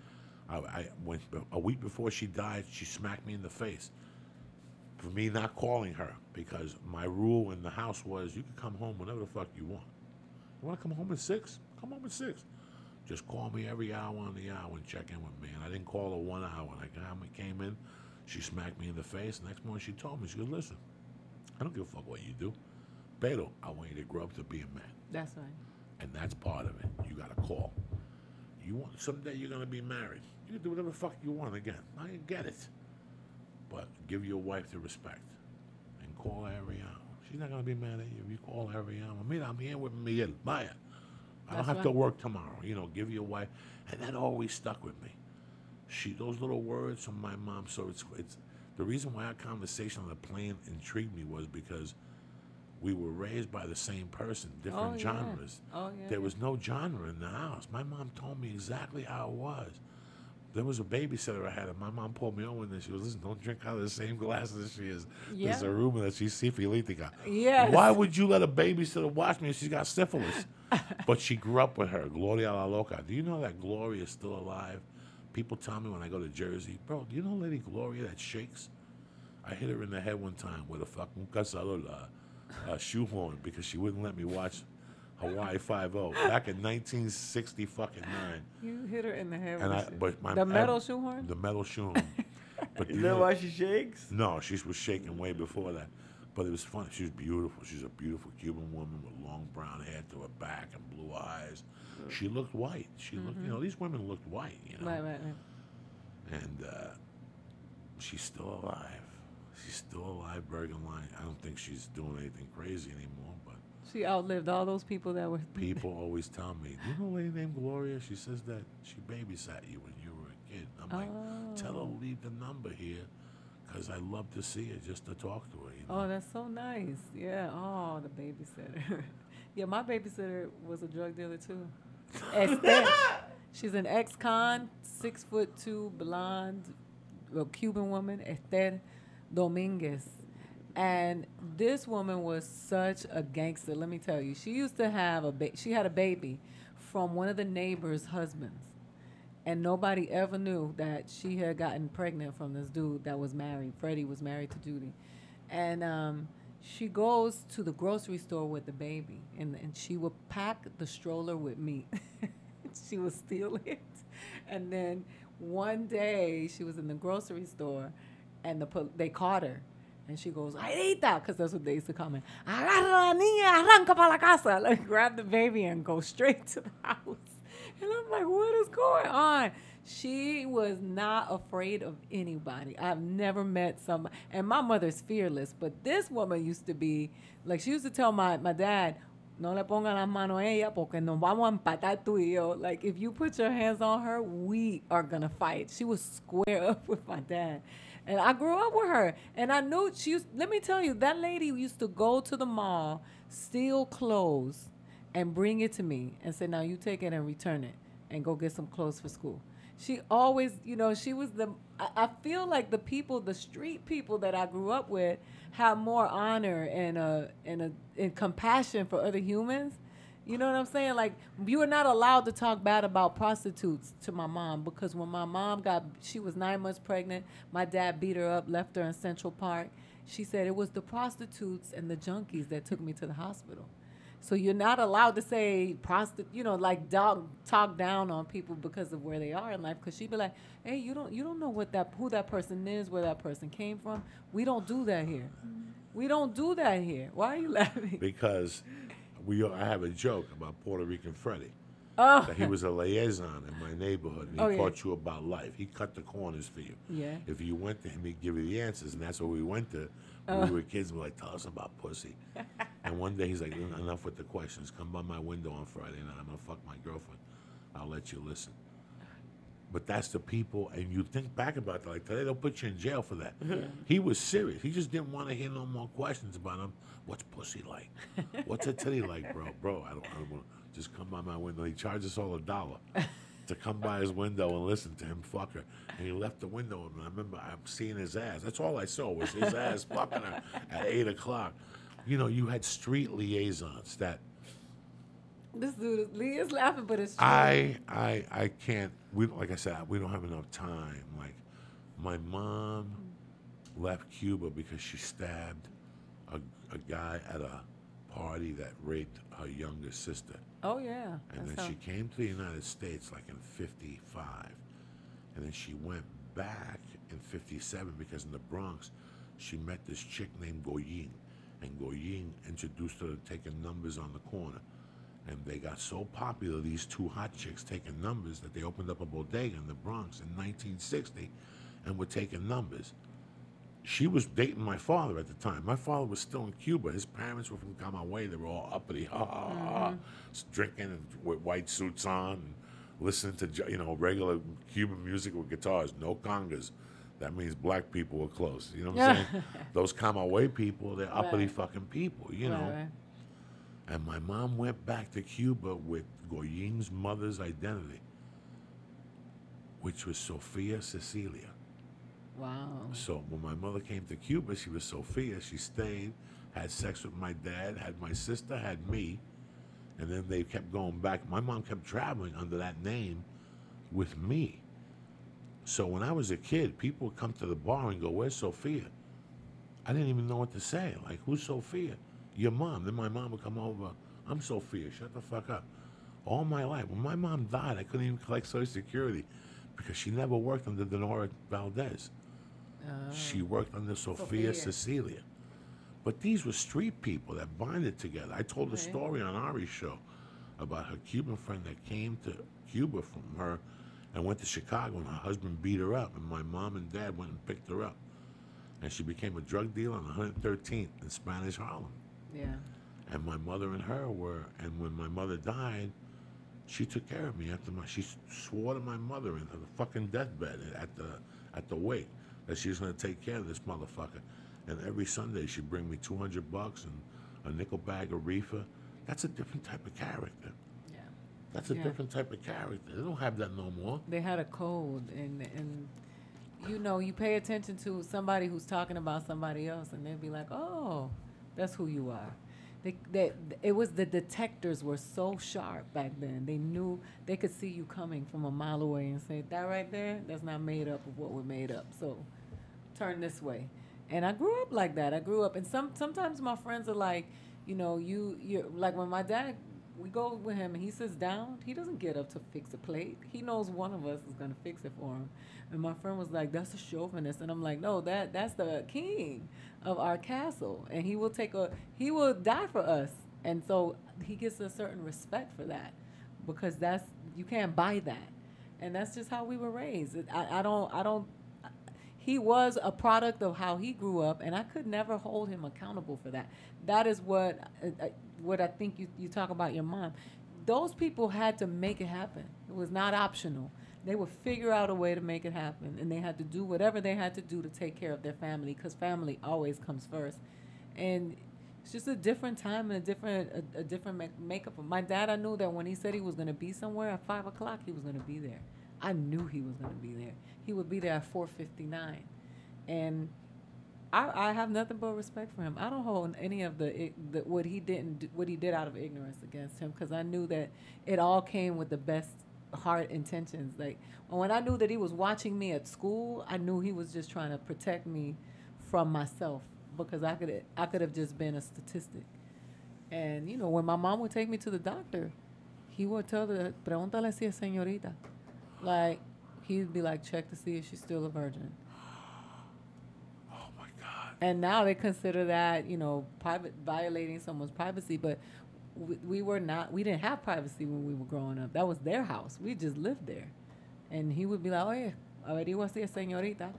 When a week before she died, she smacked me in the face for me not calling her, because my rule in the house was you can come home whenever the fuck you want. You want to come home at 6? Come home at 6. Just call me every hour on the hour and check in with me. And I didn't call her 1 hour. And I came in, she smacked me in the face. Next morning she told me, she goes, listen, I don't give a fuck what you do. Pero, I want you to grow up to be a man. That's right. And that's part of it. You got to call. Someday you're going to be married. You can do whatever the fuck you want again. I get it. But give your wife the respect and call her every hour. She's not going to be mad at you if you call her every hour. Mira, I'm here with Miguel. Vaya. I don't have to work tomorrow. Give your wife. And that always stuck with me. Those little words from my mom. So it's the reason why our conversation on the plane intrigued me was because we were raised by the same person, different genres. Oh, yeah. There was no genre in the house. My mom told me exactly how it was. There was a babysitter I had, and my mom pulled me over, and she goes, listen, don't drink out of the same glass as she is. Yeah. There's a rumor that she's syphilitica. Yes. Why would you let a babysitter watch me if she's got syphilis? But she grew up with her, Gloria La Loca. Do you know that Gloria is still alive? People tell me when I go to Jersey, bro, do you know Lady Gloria that shakes? I hit her in the head one time with a fucking shoehorn because she wouldn't let me watch Hawaii 5-0 back in 1960 fucking 9. You hit her in the head But the metal shoehorn? The metal shoehorn. But Is that why she shakes? No, she was shaking way before that. But it was funny. She was beautiful. She's a beautiful Cuban woman with long brown hair to her back and blue eyes. She looked white. She looked, these women looked white, Right. And she's still alive. She's still alive, Bergen Line. I don't think she's doing anything crazy anymore, but She outlived all those people that were. people always tell me, "Do you know a lady named Gloria? She says that she babysat you when you were a kid." I'm like, "Tell her to leave the number here, because I love to see her just to talk to her." You know? Oh, that's so nice. Yeah. Oh, the babysitter. Yeah, my babysitter was a drug dealer too. Esther. She's an ex-con, 6'2", blonde, Cuban woman, Esther Dominguez. And this woman was such a gangster. Let me tell you, she used to have she had a baby from one of the neighbors' husbands, and nobody ever knew that she had gotten pregnant from this dude that was married. Freddie was married to Judy, and she goes to the grocery store with the baby, and she would pack the stroller with meat. She would steal it, and then one day she was in the grocery store, and they caught her. And she goes, Aida, because that's what they used to call me. Agarra la niña, arranca para la casa. Like, grab the baby and go straight to the house. And I'm like, what is going on? She was not afraid of anybody. I've never met somebody. And my mother's fearless. But this woman used to be, like, she used to tell my dad, no le pongan las manos a ella porque nos vamos a empatar tú y yo. Like, if you put your hands on her, we are going to fight. She was square up with my dad. And I grew up with her. And I knew let me tell you, that lady used to go to the mall, steal clothes, and bring it to me and say, now you take it and return it and go get some clothes for school. She always, she was I feel like the street people that I grew up with have more honor and compassion for other humans. You know what I'm saying? Like, you were not allowed to talk bad about prostitutes to my mom, because when my mom she was 9 months pregnant, my dad beat her up, left her in Central Park. She said it was the prostitutes and the junkies that took me to the hospital. So you're not allowed to say talk down on people because of where they are in life. Because she'd be like, hey, you don't know who that person is, where that person came from. We don't do that here. We don't do that here. Why are you laughing? Because I have a joke about Puerto Rican Freddie. Oh. That he was a liaison in my neighborhood, and he taught you about life. He cut the corners for you. Yeah. If you went to him, he'd give you the answers, and that's what we went to when we were kids. We're like, tell us about pussy. And one day he's like, enough with the questions. Come by my window on Friday night. I'm going to fuck my girlfriend. I'll let you listen. But that's the people, and you think back about that. Like, today they'll put you in jail for that. He was serious. He just didn't want to hear no more questions about him. What's pussy like? What's a titty like, bro? Bro, I don't want to. Just come by my window. He charged us all $1 to come by his window and listen to him fuck her. And he left the window open. I remember I'm seeing his ass. That's all I saw was his ass fucking her at 8 o'clock. You had street liaisons that. This dude, Lee is laughing, but it's true. I can't. Like I said, we don't have enough time. Like, my mom left Cuba because she stabbed a guy at a party that raped her younger sister. Oh, yeah. And then she came to the United States like in 55. And then she went back in 57 because in the Bronx, she met this chick named Goyin. And Goyin introduced her to taking numbers on the corner. And they got so popular, these two hot chicks taking numbers, that they opened up a bodega in the Bronx in 1960 and were taking numbers. She was dating my father at the time. My father was still in Cuba. His parents were from Camagüey. They were all uppity, drinking and with white suits on, and listening to regular Cuban music with guitars, no congas. That means black people were close. You know what I'm saying? Those Camagüey people, they're uppity fucking people. You know. Right. And my mom went back to Cuba with Goyin's mother's identity, which was Sophia Cecilia. Wow. So when my mother came to Cuba, she was Sophia. She stayed, had sex with my dad, had my sister, had me, and then they kept going back. My mom kept traveling under that name with me. So when I was a kid, people would come to the bar and go, where's Sophia? I didn't even know what to say. Like, who's Sophia? Your mom. Then my mom would come over. I'm Sophia. Shut the fuck up. All my life. When my mom died, I couldn't even collect Social Security because she never worked under Denora Valdez. She worked under Sophia Cecilia. But these were street people that bonded together. I told a story on Ari's show about her Cuban friend that came to Cuba from her and went to Chicago, and her husband beat her up, and my mom and dad went and picked her up. And she became a drug dealer on 113th in Spanish Harlem. Yeah. And my mother and her were, and when my mother died, she took care of me she swore to my mother in her fucking deathbed at the wake that she was going to take care of this motherfucker. And every Sunday she'd bring me $200 and a nickel bag of reefer. That's a different type of character. Yeah. That's a different type of character. They don't have that no more. They had a code, and you know, you pay attention to somebody who's talking about somebody else, and they'd be like, "Oh, that's who you are." It was the detectors were so sharp back then. They knew they could see you coming from a mile away and say, "That right there, that's not made up of what we're made up. So turn this way." And I grew up like that. I grew up, and sometimes my friends are like, you know, you're like when my dad. We go with him and he sits down. He doesn't get up to fix a plate. He knows one of us is gonna fix it for him. And my friend was like, "That's a chauvinist," and I'm like, "No, that's the king of our castle, and he will die for us." And so he gets a certain respect for that, because you can't buy that, and that's just how we were raised. I don't. He was a product of how he grew up, and I could never hold him accountable for that. That is what I think you talk about your mom. Those people had to make it happen. It was not optional. They would figure out a way to make it happen, and they had to do whatever they had to do to take care of their family, because family always comes first. And it's just a different time and a different makeup. My dad, I knew that when he said he was going to be somewhere at 5 o'clock, he was going to be there. I knew he was going to be there. He would be there at 4:59, and I have nothing but respect for him. I don't hold any of what he did out of ignorance against him, because I knew that it all came with the best heart intentions. Like when I knew that he was watching me at school, I knew he was just trying to protect me from myself, because I could have just been a statistic. And you know, when my mom would take me to the doctor, he would tell her, "Pregúntale si es señorita." Like, he'd be like, "Check to see if she's still a virgin." Oh my God. And now they consider that, you know, violating someone's privacy, but we didn't have privacy when we were growing up. That was their house. We just lived there. And he would be like, "Oye, averigua si es señorita."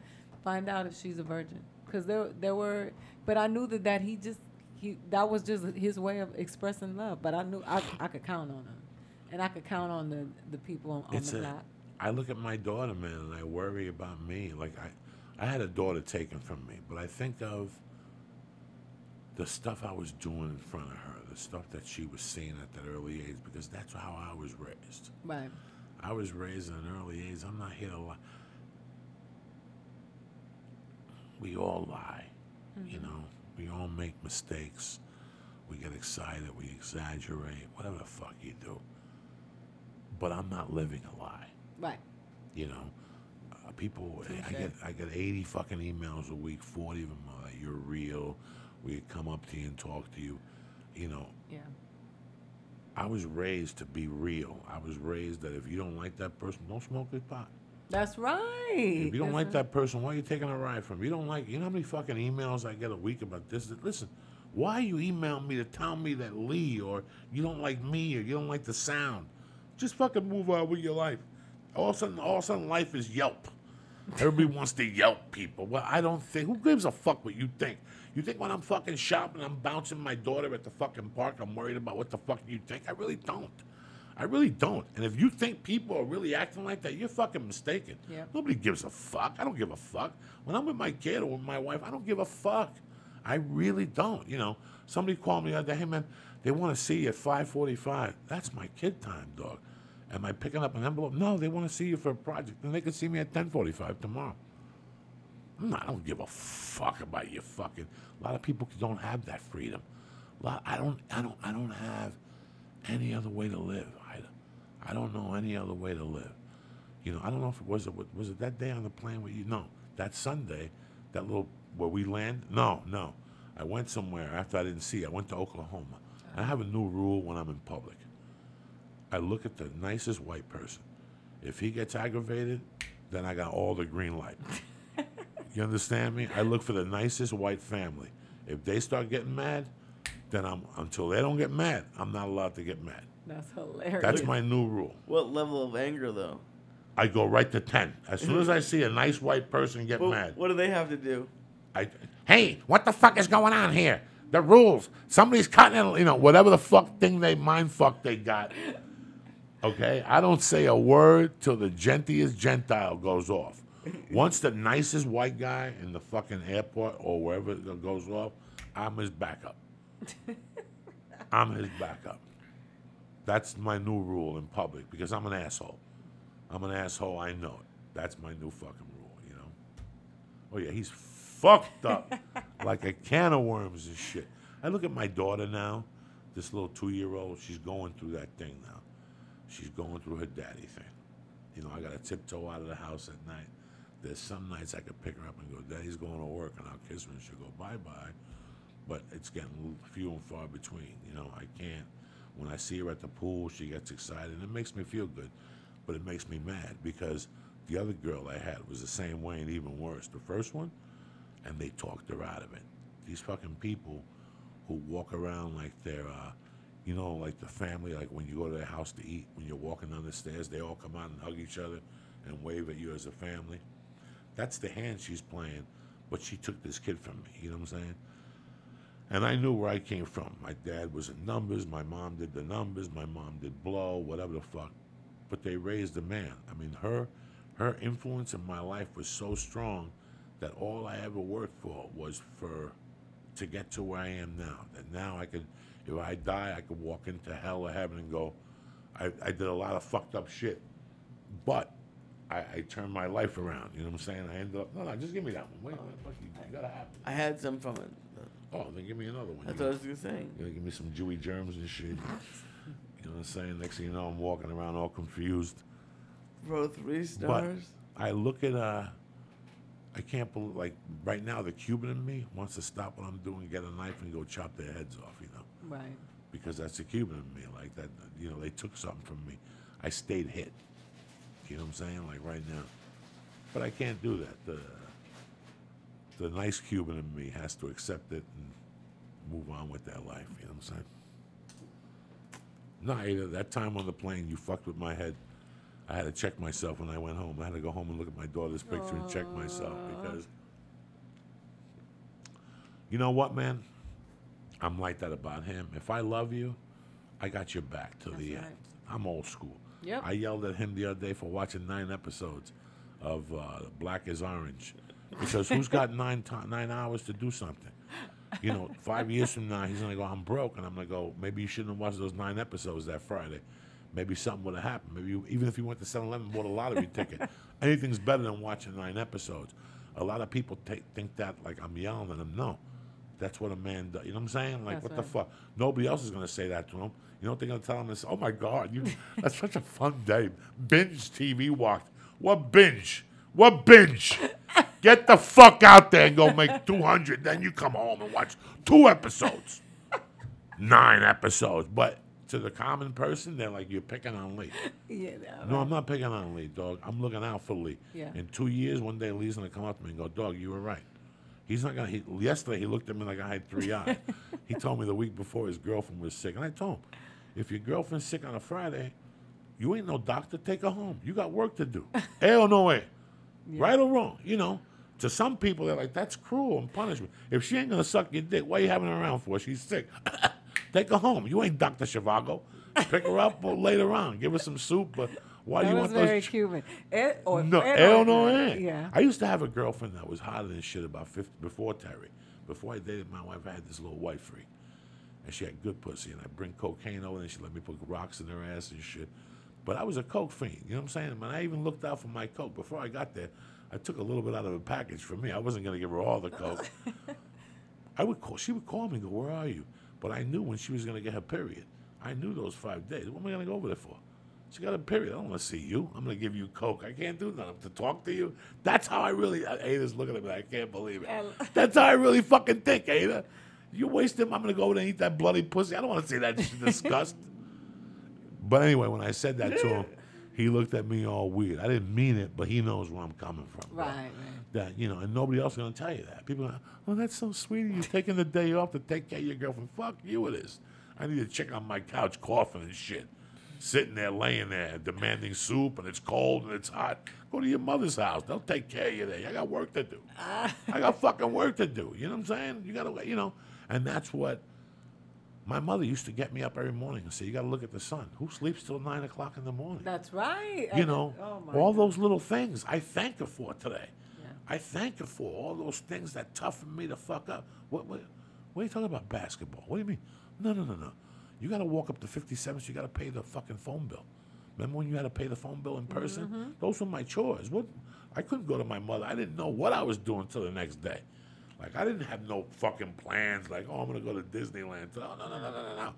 Find out if she's a virgin. Because there were, but I knew that that was just his way of expressing love. But I knew I could count on him. And I could count on the people on the block. I look at my daughter, man, and I worry about me. Like, I had a daughter taken from me, but I think of the stuff I was doing in front of her, the stuff that she was seeing at that early age, because that's how I was raised. Right. I was raised at an early age. I'm not here to lie. We all lie, you know. We all make mistakes. We get excited. We exaggerate. Whatever the fuck you do. But I'm not living a lie. Right. You know, people. I get 80 fucking emails a week. 40 of them are like, "You're real. We come up to you and talk to you." You know. Yeah. I was raised to be real. I was raised that if you don't like that person, don't smoke this pot. That's right. If you don't like that person, why are you taking a ride from? You don't like. You know how many fucking emails I get a week about this? Listen, why are you emailing me to tell me that Lee, or you don't like me, or you don't like the sound? Just fucking move on with your life. All of a sudden, life is Yelp. Everybody wants to Yelp people. Well, I don't think. Who gives a fuck what you think? You think when I'm fucking shopping, I'm bouncing my daughter at the fucking park, I'm worried about what the fuck you think? I really don't. I really don't. And if you think people are really acting like that, you're fucking mistaken. Yep. Nobody gives a fuck. I don't give a fuck. When I'm with my kid or with my wife, I don't give a fuck. I really don't. You know, somebody called me the other day, "Hey, man, they want to see you at 5:45. That's my kid time, dog. Am I picking up an envelope? No, they want to see you for a project. Then they can see me at 10:45 tomorrow. I don't give a fuck about your fucking. A lot of people don't have that freedom. I don't have any other way to live. I don't know any other way to live. You know, I don't know if it was it that day on the plane with you? No, that Sunday, that little where we land. No. I went somewhere after I didn't see. I went to Oklahoma. I have a new rule when I'm in public. I look at the nicest white person. If he gets aggravated, then I got all the green light. You understand me? I look for the nicest white family. If they start getting mad, then until they don't get mad, I'm not allowed to get mad. That's hilarious. That's my new rule. What level of anger, though? I go right to 10. As soon as I see a nice white person get mad. What do they have to do? Hey, what the fuck is going on here? The rules. Somebody's cutting it, whatever the fuck thing mind fuck they got. Okay? I don't say a word till the gentliest Gentile goes off. Once the nicest white guy in the fucking airport or wherever it goes off, I'm his backup. I'm his backup. That's my new rule in public because I'm an asshole. I'm an asshole, I know it. That's my new fucking rule, Oh, yeah, he's fucked up like a can of worms and shit. I look at my daughter now, this little 2-year-old, she's going through that thing now. She's going through her daddy thing. I got to tiptoe out of the house at night. There's some nights I could pick her up and go, Daddy's going to work, and I'll kiss her and she'll go, bye-bye. But it's getting few and far between. I can't. When I see her at the pool, she gets excited, and it makes me feel good. But it makes me mad because the other girl I had was the same way and even worse. The first one, and they talked her out of it. These fucking people who walk around like they're, like the family, like when you go to their house to eat, when you're walking down the stairs, they all come out and hug each other and wave at you as a family. That's the hand she's playing, but she took this kid from me, you know what I'm saying? And I knew where I came from. My dad was in numbers, my mom did the numbers, my mom did blow, whatever the fuck. But they raised a man. I mean, her influence in my life was so strong that all I ever worked for was to get to where I am now. That now I could, if I die, I could walk into hell or heaven and go, I did a lot of fucked up shit. But I turned my life around. You know what I'm saying? I ended up, no, just give me that one. Wait, you gotta have it. I had some from it. Oh, then give me another one. That's what I was going to say. You're gonna give me some Jewy germs and shit. You know what I'm saying? Next thing you know, I'm walking around all confused. Bro, 3 stars. But I look at, I can't believe, like, right now, the Cuban in me wants to stop what I'm doing, get a knife, and go chop their heads off, Right. Because that's the Cuban in me. Like, that, they took something from me. I stayed hit. You know what I'm saying? Like, right now. But I can't do that. The nice Cuban in me has to accept it and move on with their life. You know what I'm saying? No, Aida, that time on the plane, you fucked with my head. I had to check myself when I went home. I had to go home and look at my daughter's picture and check myself because, you know what, man? I'm like that about him. If I love you, I got your back to the end. I'm old school. Yep. I yelled at him the other day for watching 9 episodes of Black is Orange. Because who's got 9 hours to do something? 5 years from now, he's going to go, I'm broke. And I'm going to go, maybe you shouldn't have watched those 9 episodes that Friday. Maybe something would have happened. Maybe even if you went to 7-Eleven and bought a lottery ticket, anything's better than watching 9 episodes. A lot of people think that like I'm yelling at them. No, that's what a man does. You know what I'm saying? Like, what the fuck? Nobody else is going to say that to him. You know what they're going to tell him? Is, oh, my God, that's such a fun day. Binge TV watch. What binge? What binge? Get the fuck out there and go make 200. Then you come home and watch 2 episodes. 9 episodes. But to the common person, they're like, you're picking on Lee. Yeah, No, I'm not picking on Lee, dog. I'm looking out for Lee. Yeah. In 2 years, one day Lee's going to come up to me and go, dog, you were right. He's not going to, yesterday he looked at me like I had 3 eyes. He told me the week before his girlfriend was sick. And I told him, if your girlfriend's sick on a Friday, you ain't no doctor, take her home. You got work to do. Hell no way. Yeah. Right or wrong, To some people, they're like, that's cruel and punishment. If she ain't going to suck your dick, what are you having her around for? She's sick. Take her home. You ain't Dr. Zhivago. Pick her up later on. Give her some soup. But why do you want those? Very Cuban. Yeah. I used to have a girlfriend that was hotter than shit about 50, before Terry. Before I dated my wife, I had this little white freak. And she had good pussy. And I'd bring cocaine over and she'd let me put rocks in her ass and shit. But I was a coke fiend. You know what I'm saying? I mean, I even looked out for my coke. Before I got there, I took a little bit out of a package for me. I wasn't going to give her all the coke. She would call me and go, where are you? But I knew when she was going to get her period. I knew those 5 days. What am I going to go over there for? She got a period. I don't want to see you. I'm going to give you coke. I can't do nothing to talk to you. That's how I really, Aida's looking at me. I can't believe it. That's how I really fucking think, Aida. You waste him. I'm going to go over there and eat that bloody pussy. I don't want to see that disgust. But anyway, when I said that to him, he looked at me all weird. I didn't mean it, but he knows where I'm coming from. Right. That, and nobody else is going to tell you that. People are like, oh, that's so sweet of you taking the day off to take care of your girlfriend. Fuck you it is. I need a chick on my couch coughing and shit. sitting there, laying there, demanding soup, and it's cold and it's hot. Go to your mother's house. They'll take care of you there. I got work to do. I got fucking work to do. You know what I'm saying? You got to, and that's what my mother used to get me up every morning and say, you got to look at the sun. Who sleeps till 9 o'clock in the morning? That's right. All those little things I thank her for today. Yeah. I thank her for all those things that toughen me to fuck up. What are you talking about basketball? What do you mean? No. You got to walk up to 57th. You got to pay the fucking phone bill. Remember when you had to pay the phone bill in person? Mm-hmm. Those were my chores. I couldn't go to my mother. I didn't know what I was doing till the next day. Like, I didn't have no fucking plans like, I'm going to go to Disneyland. No.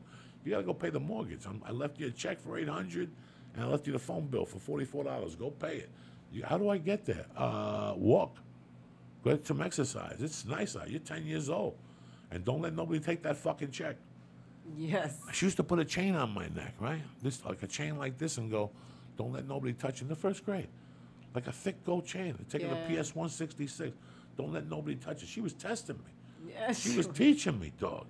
You got to go pay the mortgage. I left you a check for $800, and I left you the phone bill for $44. Go pay it. How do I get there? Walk. Go get some exercise. It's nice out. You're 10 years old. And don't let nobody take that fucking check. Yes. She used to put a chain on my neck, right? This, like a chain like this, and go, don't let nobody touch it. In the first grade. Like a thick gold chain. Taking a PS 166. Don't let nobody touch it. She was testing me. Yes. She was teaching me, dog.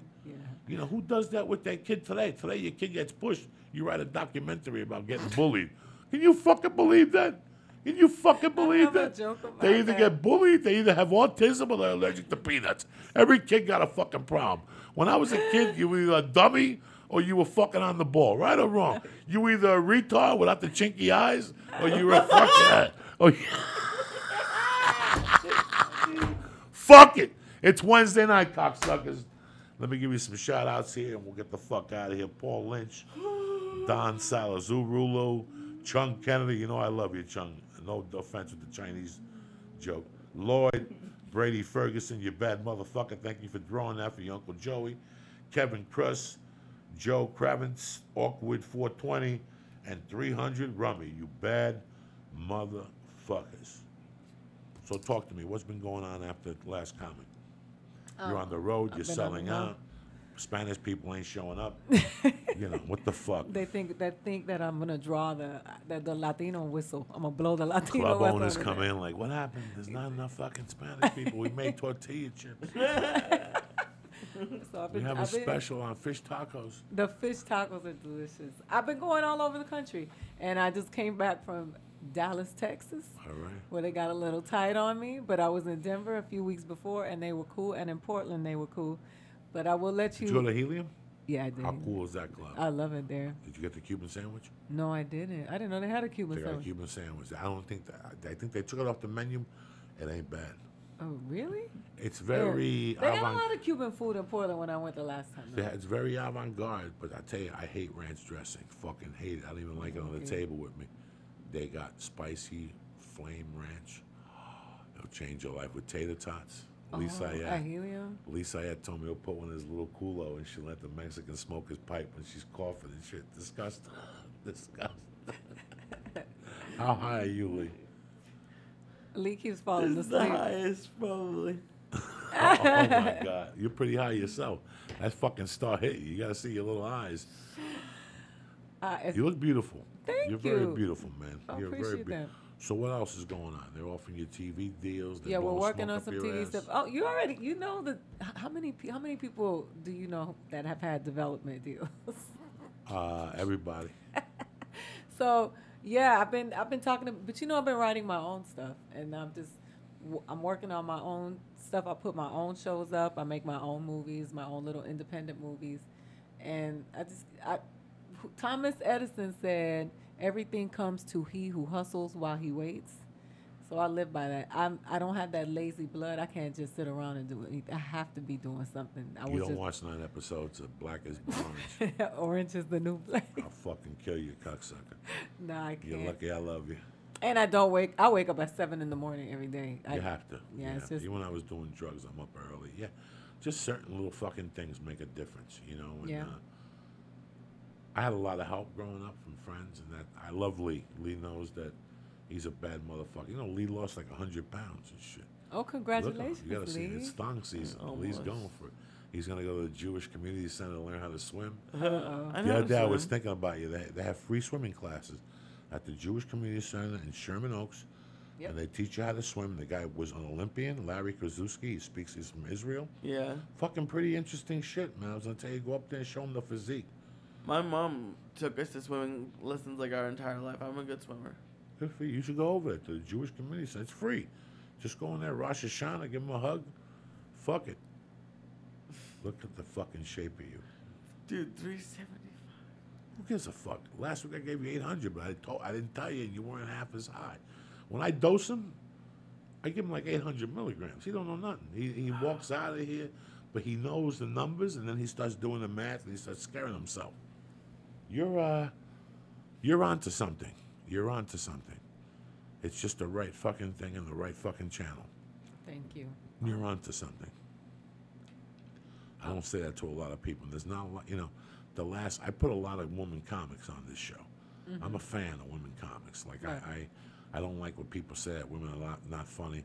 Yeah. Who does that with their kid today? Today your kid gets pushed. You write a documentary about getting bullied. Can you fucking believe that? Can you fucking believe that? They either get bullied, they either have autism, or they're allergic to peanuts. Every kid got a fucking problem. When I was a kid, you were either a dummy or you were fucking on the ball, right or wrong. You were either a retard without the chinky eyes, or you were a fucking... Fuck it. It's Wednesday night, cocksuckers. Let me give you some shout-outs here, and we'll get the fuck out of here. Paul Lynch, Don Salazurulo, Chung Kennedy. I love you, Chung. No offense with the Chinese joke. Lloyd, Brady Ferguson, you bad motherfucker. Thank you for drawing that for your Uncle Joey. Kevin Kruss, Joe Kravitz, Awkward 420, and 300 Rummy. You bad motherfuckers. So talk to me. What's been going on after the last comic? You're on the road. You're selling out. Spanish people ain't showing up. What the fuck? They think that I'm gonna draw the Latino whistle. I'm gonna blow the Latino Club whistle. owners come in like, what happened? There's not enough fucking Spanish people. We made tortilla chips. So we have a special on fish tacos. The fish tacos are delicious. I've been going all over the country, and I just came back from Dallas, Texas, all right, where they got a little tight on me. But I was in Denver a few weeks before, and they were cool. And in Portland, they were cool. But I will let you. Did you go to Helium? Yeah, I did. How cool is that club? I love it there. Did you get the Cuban sandwich? No, I didn't. I didn't know they had a Cuban sandwich. They got a Cuban sandwich. I don't think that. I think they took it off the menu. It ain't bad. Oh, really? It's very. They got a lot of Cuban food in Portland when I went the last time. Yeah, it's very avant-garde, but I tell you, I hate ranch dressing. Fucking hate it. I don't even like it on the table with me. They got spicy flame ranch. It'll change your life with tater tots. Lisa Syatt told me to put one in his little culo, and she let the Mexican smoke his pipe when she's coughing and shit. Disgusting. Disgusting. How high are you, Lee? Lee keeps falling asleep. The highest, probably. Oh my God. You're pretty high yourself. That fucking star hit you. You got to see your little eyes. You look beautiful. Thank You're you. very beautiful, man. You're appreciate very beautiful. that. So what else is going on? They're offering you TV deals. Yeah, we're working on some TV stuff. Oh, you know that. How many people do you know that have had development deals? Everybody. So yeah, I've been talking to, but I've been writing my own stuff, and I'm working on my own stuff. I put my own shows up. I make my own movies, my own little independent movies, and Thomas Edison said, everything comes to he who hustles while he waits. So I live by that. I don't have that lazy blood. I can't just sit around and do it. I have to be doing something. You don't watch 9 episodes of Black is Orange. Orange is the new black. I'll fucking kill you, cocksucker. No, I can't. You're lucky I love you. And I wake up at 7 in the morning every day. You have to. Yeah, it's just. Even when I was doing drugs, I'm up early. Yeah. Just certain little fucking things make a difference, And, yeah. I had a lot of help growing up from friends, and that I love Lee. Lee knows that he's a bad motherfucker. Lee lost like 100 pounds and shit. Oh, congratulations, you gotta see it. Lee. It's thong season. Lee's going for it. He's gonna go to the Jewish Community Center to learn how to swim. The other day I was thinking about you. They have free swimming classes at the Jewish Community Center in Sherman Oaks. Yep. And they teach you how to swim. The guy was an Olympian, Larry Krasuski. He's from Israel. Yeah. Fucking pretty interesting shit, man. I was gonna tell you, go up there and show him the physique. My mom took us to swimming lessons like our entire life. I'm a good swimmer. Good for you. You should go over there to the Jewish community. So it's free. Just go in there, Rosh Hashanah, give them a hug. Fuck it. Look at the fucking shape of you. Dude, 375. Who gives a fuck? Last week I gave you 800, but I didn't tell you you weren't half as high. When I dose him, I give him like 800 milligrams. He don't know nothing. He walks out of here, but he knows the numbers, and then he starts doing the math, and he starts scaring himself. You're onto something. You're onto something. It's just the right fucking thing in the right fucking channel. Thank you. You're onto something. I don't say that to a lot of people. There's not a lot, I put a lot of women comics on this show. Mm-hmm. I'm a fan of women comics. Like, right. I don't like what people say that women are not funny.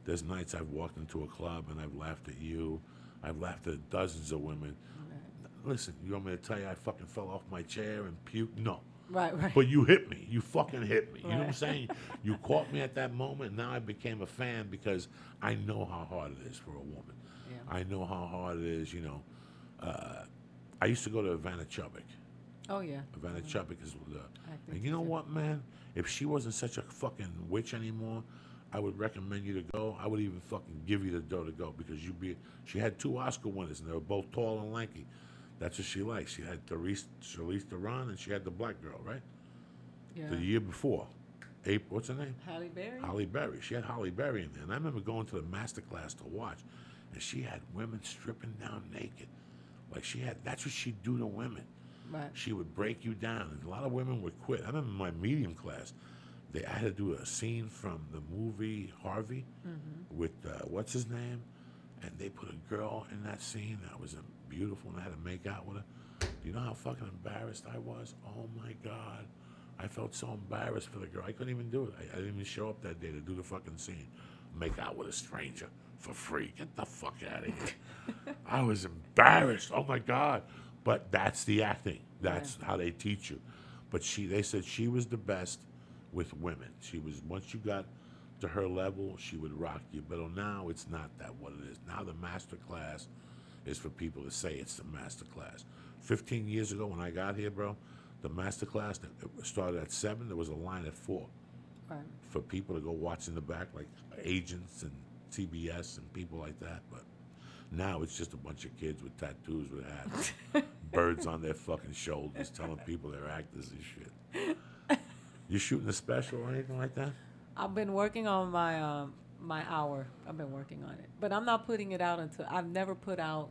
There's nights I've walked into a club and I've laughed at you. I've laughed at dozens of women. Right. Listen, you want me to tell you I fucking fell off my chair and puked? No. Right. But you hit me. You fucking hit me. You right. know what I'm saying? You caught me at that moment. Now I became a fan because I know how hard it is for a woman. Yeah. I know how hard it is, I used to go to Ivana Chubbuck. Oh, yeah. Ivana Chubbuck is and you know what, man? If she wasn't such a fucking witch anymore, I would recommend you to go. I would even fucking give you the dough to go because she had 2 Oscar winners, and they were both tall and lanky. That's what she liked. She had Charlize Theron, and she had the black girl, right? Yeah. The year before. What's her name? Halle Berry. Halle Berry. She had Halle Berry in there. And I remember going to the master class to watch, and she had women stripping down naked. Like that's what she'd do to women. Right. She would break you down, and a lot of women would quit. I remember my medium class, I had to do a scene from the movie Harvey with, what's his name? And they put a girl in that scene that was beautiful, and I had to make out with her. Do you know how fucking embarrassed I was? Oh, my God. I felt so embarrassed for the girl. I couldn't even do it. I didn't even show up that day to do the fucking scene. Make out with a stranger for free. Get the fuck out of here. I was embarrassed. Oh, my God. But that's the acting. That's how they teach you. But they said she was the best with women. Once you got to her level, she would rock you. But now it's not that what it is. Now the master class is for people to say it's the master class. 15 years ago when I got here, bro, the master class started at 7. There was a line at 4 for people to go watch in the back, like agents and CBS and people like that. But now it's just a bunch of kids with tattoos with hats, birds on their fucking shoulders, telling people they're actors and shit. You shooting a special or anything like that? I've been working on my hour. I've been working on it, but I'm not putting it out until I've never put out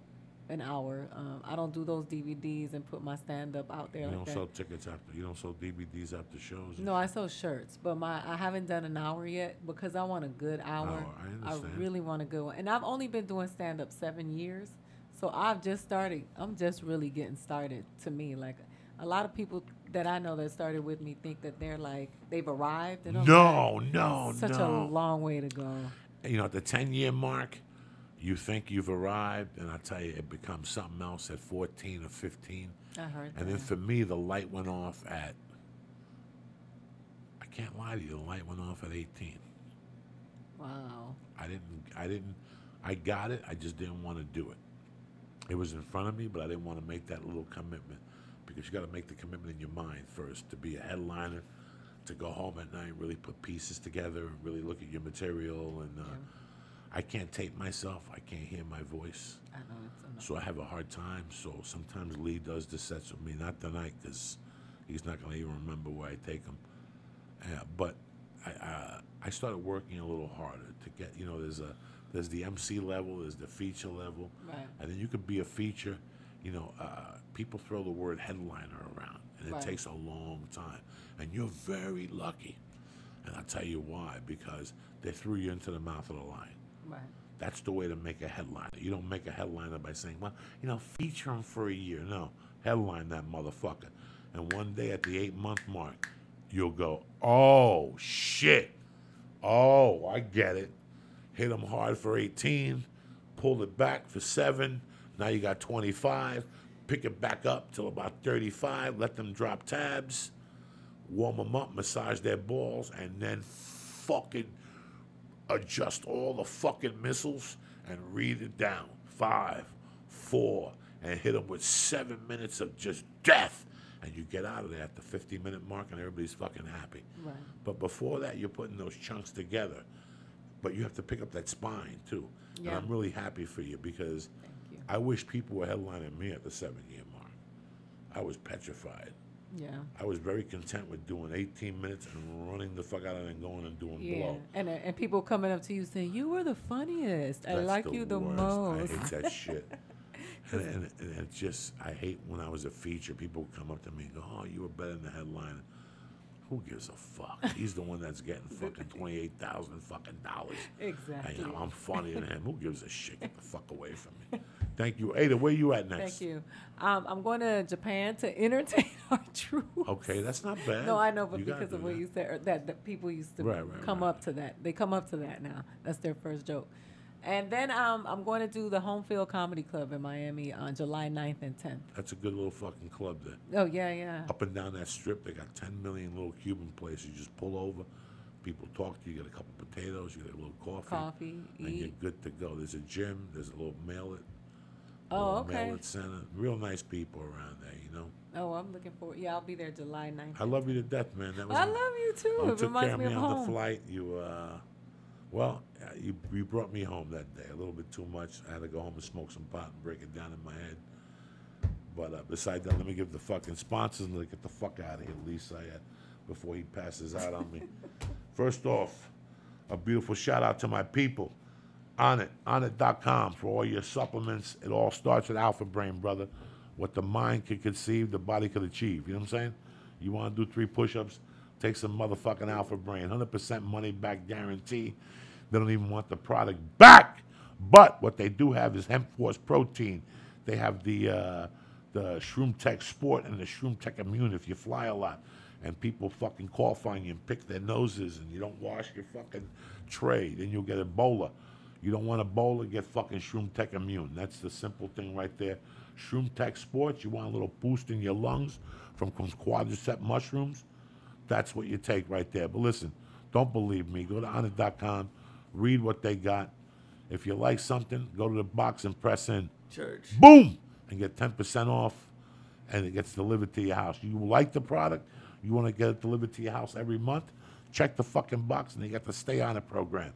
an hour. I don't do those DVDs and put my stand up out there. You don't sell tickets after. You don't sell DVDs after shows. No, I sell shirts, but I haven't done an hour yet because I want a good hour. I understand. I really want a good one, and I've only been doing stand up 7 years, so I've just started. I'm just really getting started. To me, like a lot of people that I know that started with me think that they've arrived. And No. Such a long way to go. At the 10-year mark, you think you've arrived, and I tell you, it becomes something else at 14 or 15. I heard that. And then for me, the light went off I can't lie to you, the light went off at 18. Wow. I got it, I just didn't want to do it. It was in front of me, but I didn't want to make that little commitment. Because you got to make the commitment in your mind first to be a headliner, to go home at night, really put pieces together, and really look at your material. And I can't tape myself. I can't hear my voice. I know it's so I have a hard time. So sometimes Lee does the sets with me, not tonight because he's not going to even remember where I take him. But I started working a little harder to get. There's the MC level, there's the feature level, and then you could be a feature. People throw the word headliner around, and it takes a long time. And you're very lucky. And I'll tell you why, because they threw you into the mouth of the lion. Right. That's the way to make a headliner. You don't make a headliner by saying, well, feature him for a year. No, headline that motherfucker. And one day at the 8-month mark, you'll go, oh, shit. Oh, I get it. Hit him hard for 18, pulled it back for 7. Now you got 25. Pick it back up till about 35. Let them drop tabs. Warm them up, massage their balls, and then fucking adjust all the fucking missiles and read it down. 5, 4, and hit them with 7 minutes of just death. And you get out of there at the 50-minute mark and everybody's fucking happy. Right. But before that, you're putting those chunks together. But you have to pick up that spine, too. Yeah. And I'm really happy for you because Thank you. I wish people were headlining me at the 7-year mark. I was petrified. Yeah. I was very content with doing 18 minutes and running the fuck out of it and going and doing Yeah. blow. And people coming up to you saying, you were the funniest. I That's like you the worst. most. I hate that shit. And it's just, I hate when I was a feature, people would come up to me and go, oh, you were better than the headliner. Who gives a fuck? He's the one that's getting fucking $28,000 fucking dollars. Exactly. I'm funnier than him. Who gives a shit? Get the fuck away from me. Thank you. Ada, where you at next? Thank you. I'm going to Japan to entertain our troops. Okay, that's not bad. No, I know, but You gotta because of do what that. you said, that people used to Right, come right. up to that. They come up to that now. That's their first joke. And then I'm going to do the Home Field Comedy Club in Miami on July 9th and 10th. That's a good little fucking club there. Oh, yeah, yeah. Up and down that strip, they got 10 million little Cuban places. You just pull over, people talk to you, you get a couple potatoes, you get a little coffee, and you're eat. good to go. There's a gym, there's a little mail-it. Oh, okay. Mail-it center. Real nice people around there, you know. Oh, I'm looking forward. Yeah, I'll be there July 9th. I love you to death, man. That was I love you, too. You It took care reminds of me me of on home. the flight. You brought me home that day. A little bit too much. I had to go home and smoke some pot and break it down in my head. But besides that, let me give the fucking sponsors and get the fuck out of here, Lee Syatt, before he passes out on me. First off, a beautiful shout out to my people. Onnit.com for all your supplements. It all starts with Alpha Brain, brother. What the mind can conceive, the body could achieve. You know what I'm saying? You want to do 3 push-ups, take some motherfucking Alpha Brain. 100% money back guarantee. They don't even want the product back. But what they do have is Hemp Force Protein. They have the Shroom Tech Sport and the Shroom Tech Immune if you fly a lot. And people fucking cough on you and pick their noses and you don't wash your fucking tray. Then you'll get Ebola. You don't want Ebola, get fucking Shroom Tech Immune. That's the simple thing right there. Shroom Tech Sports, you want a little boost in your lungs from quadricep mushrooms? That's what you take right there. But listen, don't believe me. Go to Onnit.com, read what they got. If you like something, go to the box and press in. Church. Boom! And get 10% off, and it gets delivered to your house. You like the product? You want to get it delivered to your house every month? Check the fucking box, and you get the Stay On It program.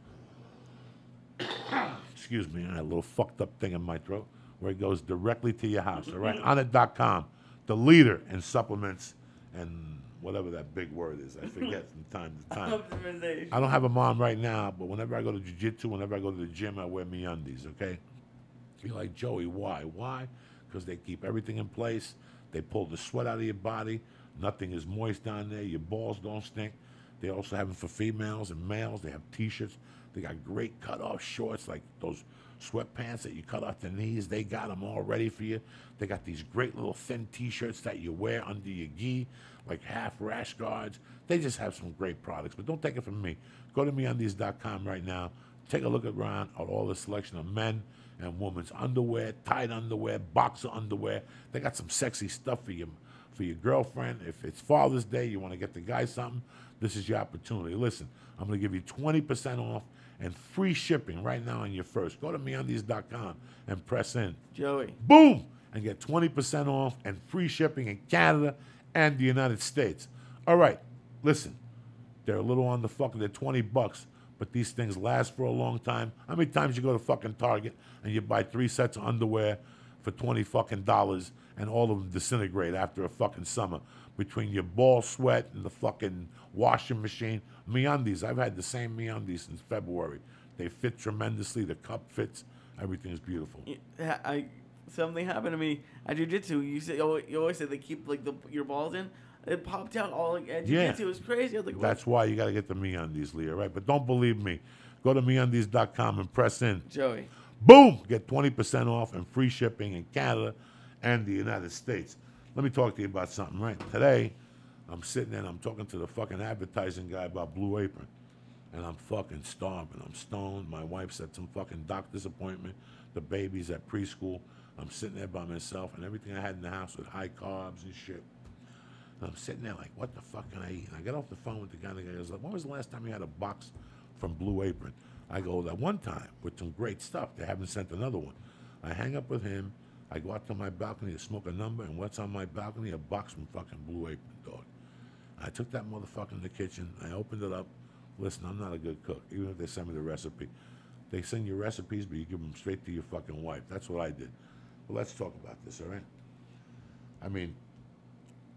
Excuse me, I had a little fucked up thing in my throat where it goes directly to your house. All right, Onnit.com, the leader in supplements and whatever that big word is. I forget from time to time. I don't have a mom right now, but whenever I go to jiu-jitsu, whenever I go to the gym, I wear MeUndies, okay? You're like, Joey, why? Why? Because they keep everything in place. They pull the sweat out of your body. Nothing is moist down there. Your balls don't stink. They also have them for females and males. They have T-shirts. They got great cut-off shorts, like those sweatpants that you cut off the knees. They got them all ready for you. They got these great little thin T-shirts that you wear under your gi, like half rash guards. They just have some great products, but don't take it from me. Go to MeUndies.com right now. Take a look around at all the selection of men and women's underwear, tight underwear, boxer underwear. They got some sexy stuff for your girlfriend. If it's Father's Day, you want to get the guy something, this is your opportunity. Listen, I'm going to give you 20% off and free shipping right now on your first. Go to MeUndies.com and press in. Joey. Boom! And get 20% off and free shipping in Canada and the United States. All right, listen. They're a little on the fucking, they're $20, but these things last for a long time. How many times you go to fucking Target and you buy 3 sets of underwear for $20 fucking and all of them disintegrate after a fucking summer? Between your ball sweat and the fucking washing machine. MeUndies, I've had the same MeUndies since February. They fit tremendously. The cup fits. Everything's beautiful. Something happened to me at jiu-jitsu. You always say they keep like your balls in. It popped out all like, at jiu-jitsu. It was crazy. I was like, that's why you got to get the MeUndies, Leah, right? But don't believe me. Go to MeUndies.com and press in. Joey. Boom! Get 20% off and free shipping in Canada and the United States. Let me talk to you about something, right? Today, I'm sitting there and I'm talking to the fucking advertising guy about Blue Apron. And I'm fucking starving. I'm stoned. My wife's at some fucking doctor's appointment. The baby's at preschool. I'm sitting there by myself, and everything I had in the house was high carbs and shit. And I'm sitting there like, what the fuck can I eat? And I get off the phone with the guy, and the guy goes, like, when was the last time you had a box from Blue Apron? I go, that one time with some great stuff. They haven't sent another one. I hang up with him. I go out to my balcony to smoke a number, and what's on my balcony? A box from fucking Blue Apron, dog. I took that motherfucker in the kitchen. I opened it up. Listen, I'm not a good cook, even if they send me the recipe. They send you recipes, but you give them straight to your fucking wife. That's what I did. But let's talk about this, all right? I mean,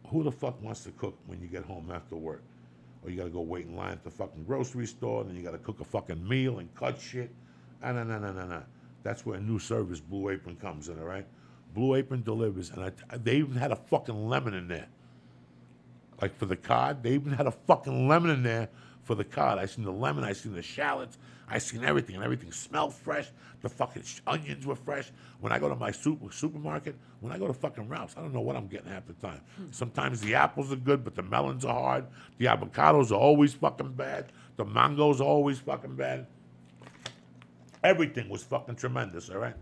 who the fuck wants to cook when you get home after work? Or you got to go wait in line at the fucking grocery store, and then you got to cook a fucking meal and cut shit. No. That's where a new service, Blue Apron, comes in, all right? Blue Apron delivers, and they even had a fucking lemon in there. Like for the cod, they even had a fucking lemon in there for the cod. I seen the lemon, I seen the shallots, I seen everything, and everything smelled fresh. The fucking onions were fresh. When I go to my supermarket, when I go to fucking Ralph's, I don't know what I'm getting half the time. Sometimes the apples are good, but the melons are hard. The avocados are always fucking bad. The mangoes are always fucking bad. Everything was fucking tremendous, all right?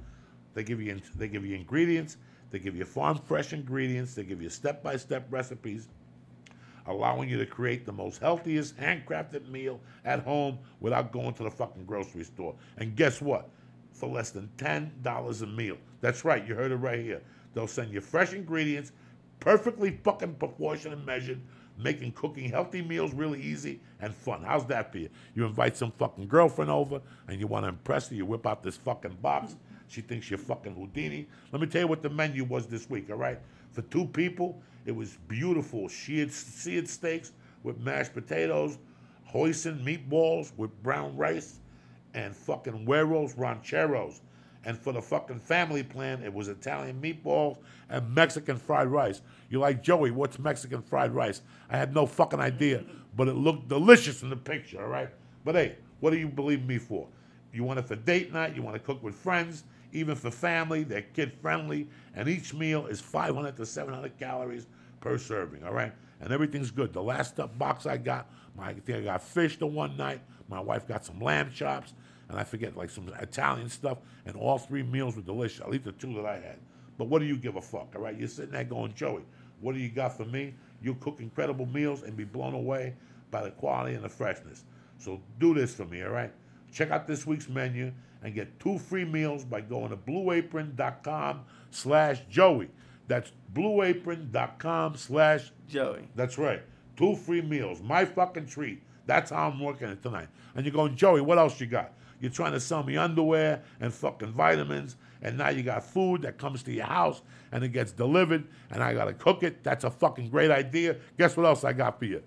They give you ingredients. They give you farm fresh ingredients. They give you step-by-step recipes, allowing you to create the most healthiest handcrafted meal at home without going to the fucking grocery store. And guess what? For less than $10 a meal. That's right, you heard it right here. They'll send you fresh ingredients, perfectly fucking proportioned and measured, making cooking healthy meals really easy and fun. How's that for you? You invite some fucking girlfriend over and you want to impress her, you whip out this fucking box. She thinks you're fucking Houdini. Let me tell you what the menu was this week, all right? For 2 people, it was beautiful seared steaks with mashed potatoes, hoisin meatballs with brown rice, and fucking huevos rancheros. And for the fucking family plan, it was Italian meatballs and Mexican fried rice. You're like, Joey, what's Mexican fried rice? I had no fucking idea, but it looked delicious in the picture, all right? But hey, what do you believe me for? You want it for date night, you want to cook with friends, even for family, they're kid-friendly, and each meal is 500 to 700 calories per serving, all right? And everything's good. The last box I got, I think I got fish the one night, my wife got some lamb chops, and I forget, like some Italian stuff, and all 3 meals were delicious, at least the 2 that I had. But what do you give a fuck, all right? You're sitting there going, Joey, what do you got for me? You'll cook incredible meals and be blown away by the quality and the freshness. So do this for me, all right? Check out this week's menu and get 2 free meals by going to blueapron.com/Joey. That's blueapron.com/Joey. That's right. 2 free meals. My fucking treat. That's how I'm working it tonight. And you're going, Joey, what else you got? You're trying to sell me underwear and fucking vitamins, and now you got food that comes to your house and it gets delivered, and I got to cook it. That's a fucking great idea. Guess what else I got for you?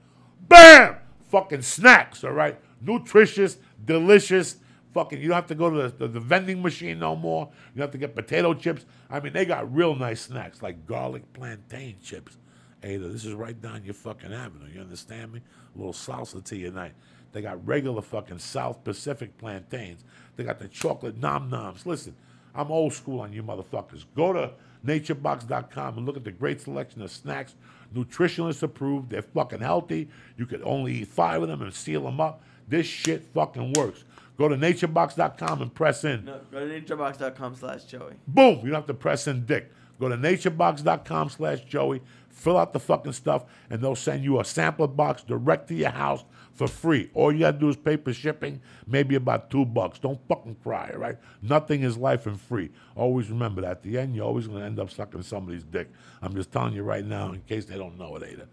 Bam! Fucking snacks, all right? Nutritious, delicious. Fucking, you don't have to go to the vending machine no more. You don't have to get potato chips. I mean, they got real nice snacks like garlic plantain chips. Ada, this is right down your fucking avenue. You understand me? A little salsa to your night. They got regular fucking South Pacific plantains. They got the chocolate nom-noms. Listen, I'm old school on you motherfuckers. Go to naturebox.com and look at the great selection of snacks. Nutritionist approved. They're fucking healthy. You could only eat 5 of them and seal them up. This shit fucking works. Go to naturebox.com and press in. No, go to naturebox.com/Joey. Boom. You don't have to press in dick. Go to naturebox.com/Joey. Fill out the fucking stuff, and they'll send you a sampler box direct to your house for free. All you got to do is pay for shipping, maybe about $2. Don't fucking cry, all right? Nothing is life and free. Always remember that. At the end, you're always going to end up sucking somebody's dick. I'm just telling you right now in case they don't know it, Ada.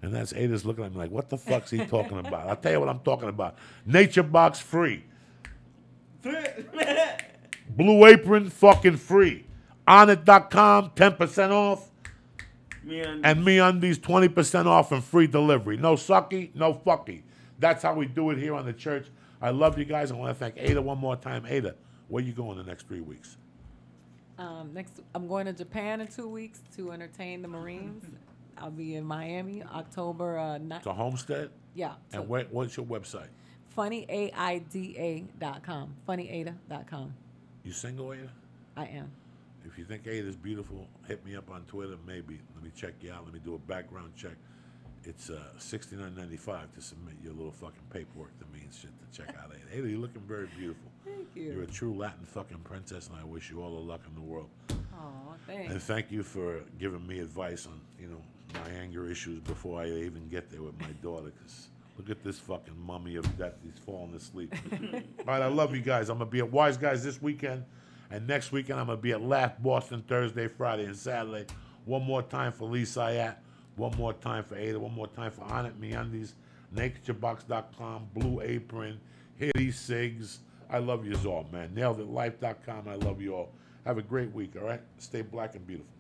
And that's Ada's looking at me like, what the fuck's he talking about? I'll tell you what I'm talking about. NatureBox free. Blue Apron fucking free. Onnit.com, 10% off. And MeUndies, 20% off and free delivery. No sucky, no fucky. That's how we do it here on the church. I love you guys. I want to thank Ada one more time. Ada, where you going the next 3 weeks? Next, I'm going to Japan in 2 weeks to entertain the Marines. I'll be in Miami October 9th. To Homestead? Yeah. And what's your website? FunnyAida.com. FunnyAida.com. You single, Ada? I am. If you think Ada's beautiful, hit me up on Twitter, maybe. Let me check you out. Let me do a background check. It's $69.95 to submit your little fucking paperwork to me and shit to check out Ada. Ada, you're looking very beautiful. Thank you. You're a true Latin fucking princess, and I wish you all the luck in the world. Oh, thanks. And thank you for giving me advice on, my anger issues before I even get there with my daughter, because look at this fucking mummy of death. He's falling asleep. All right, I love you guys. I'm going to be at Wise Guys this weekend. And next weekend, I'm going to be at Laugh Boston Thursday, Friday, and Saturday. One more time for Lee Syatt. One more time for Ada. One more time for Anit MeUndies. NatureBox.com. Blue Apron. Hitty Cigs. I love you all, man. NailedItLife.com. I love you all. Have a great week, all right? Stay black and beautiful.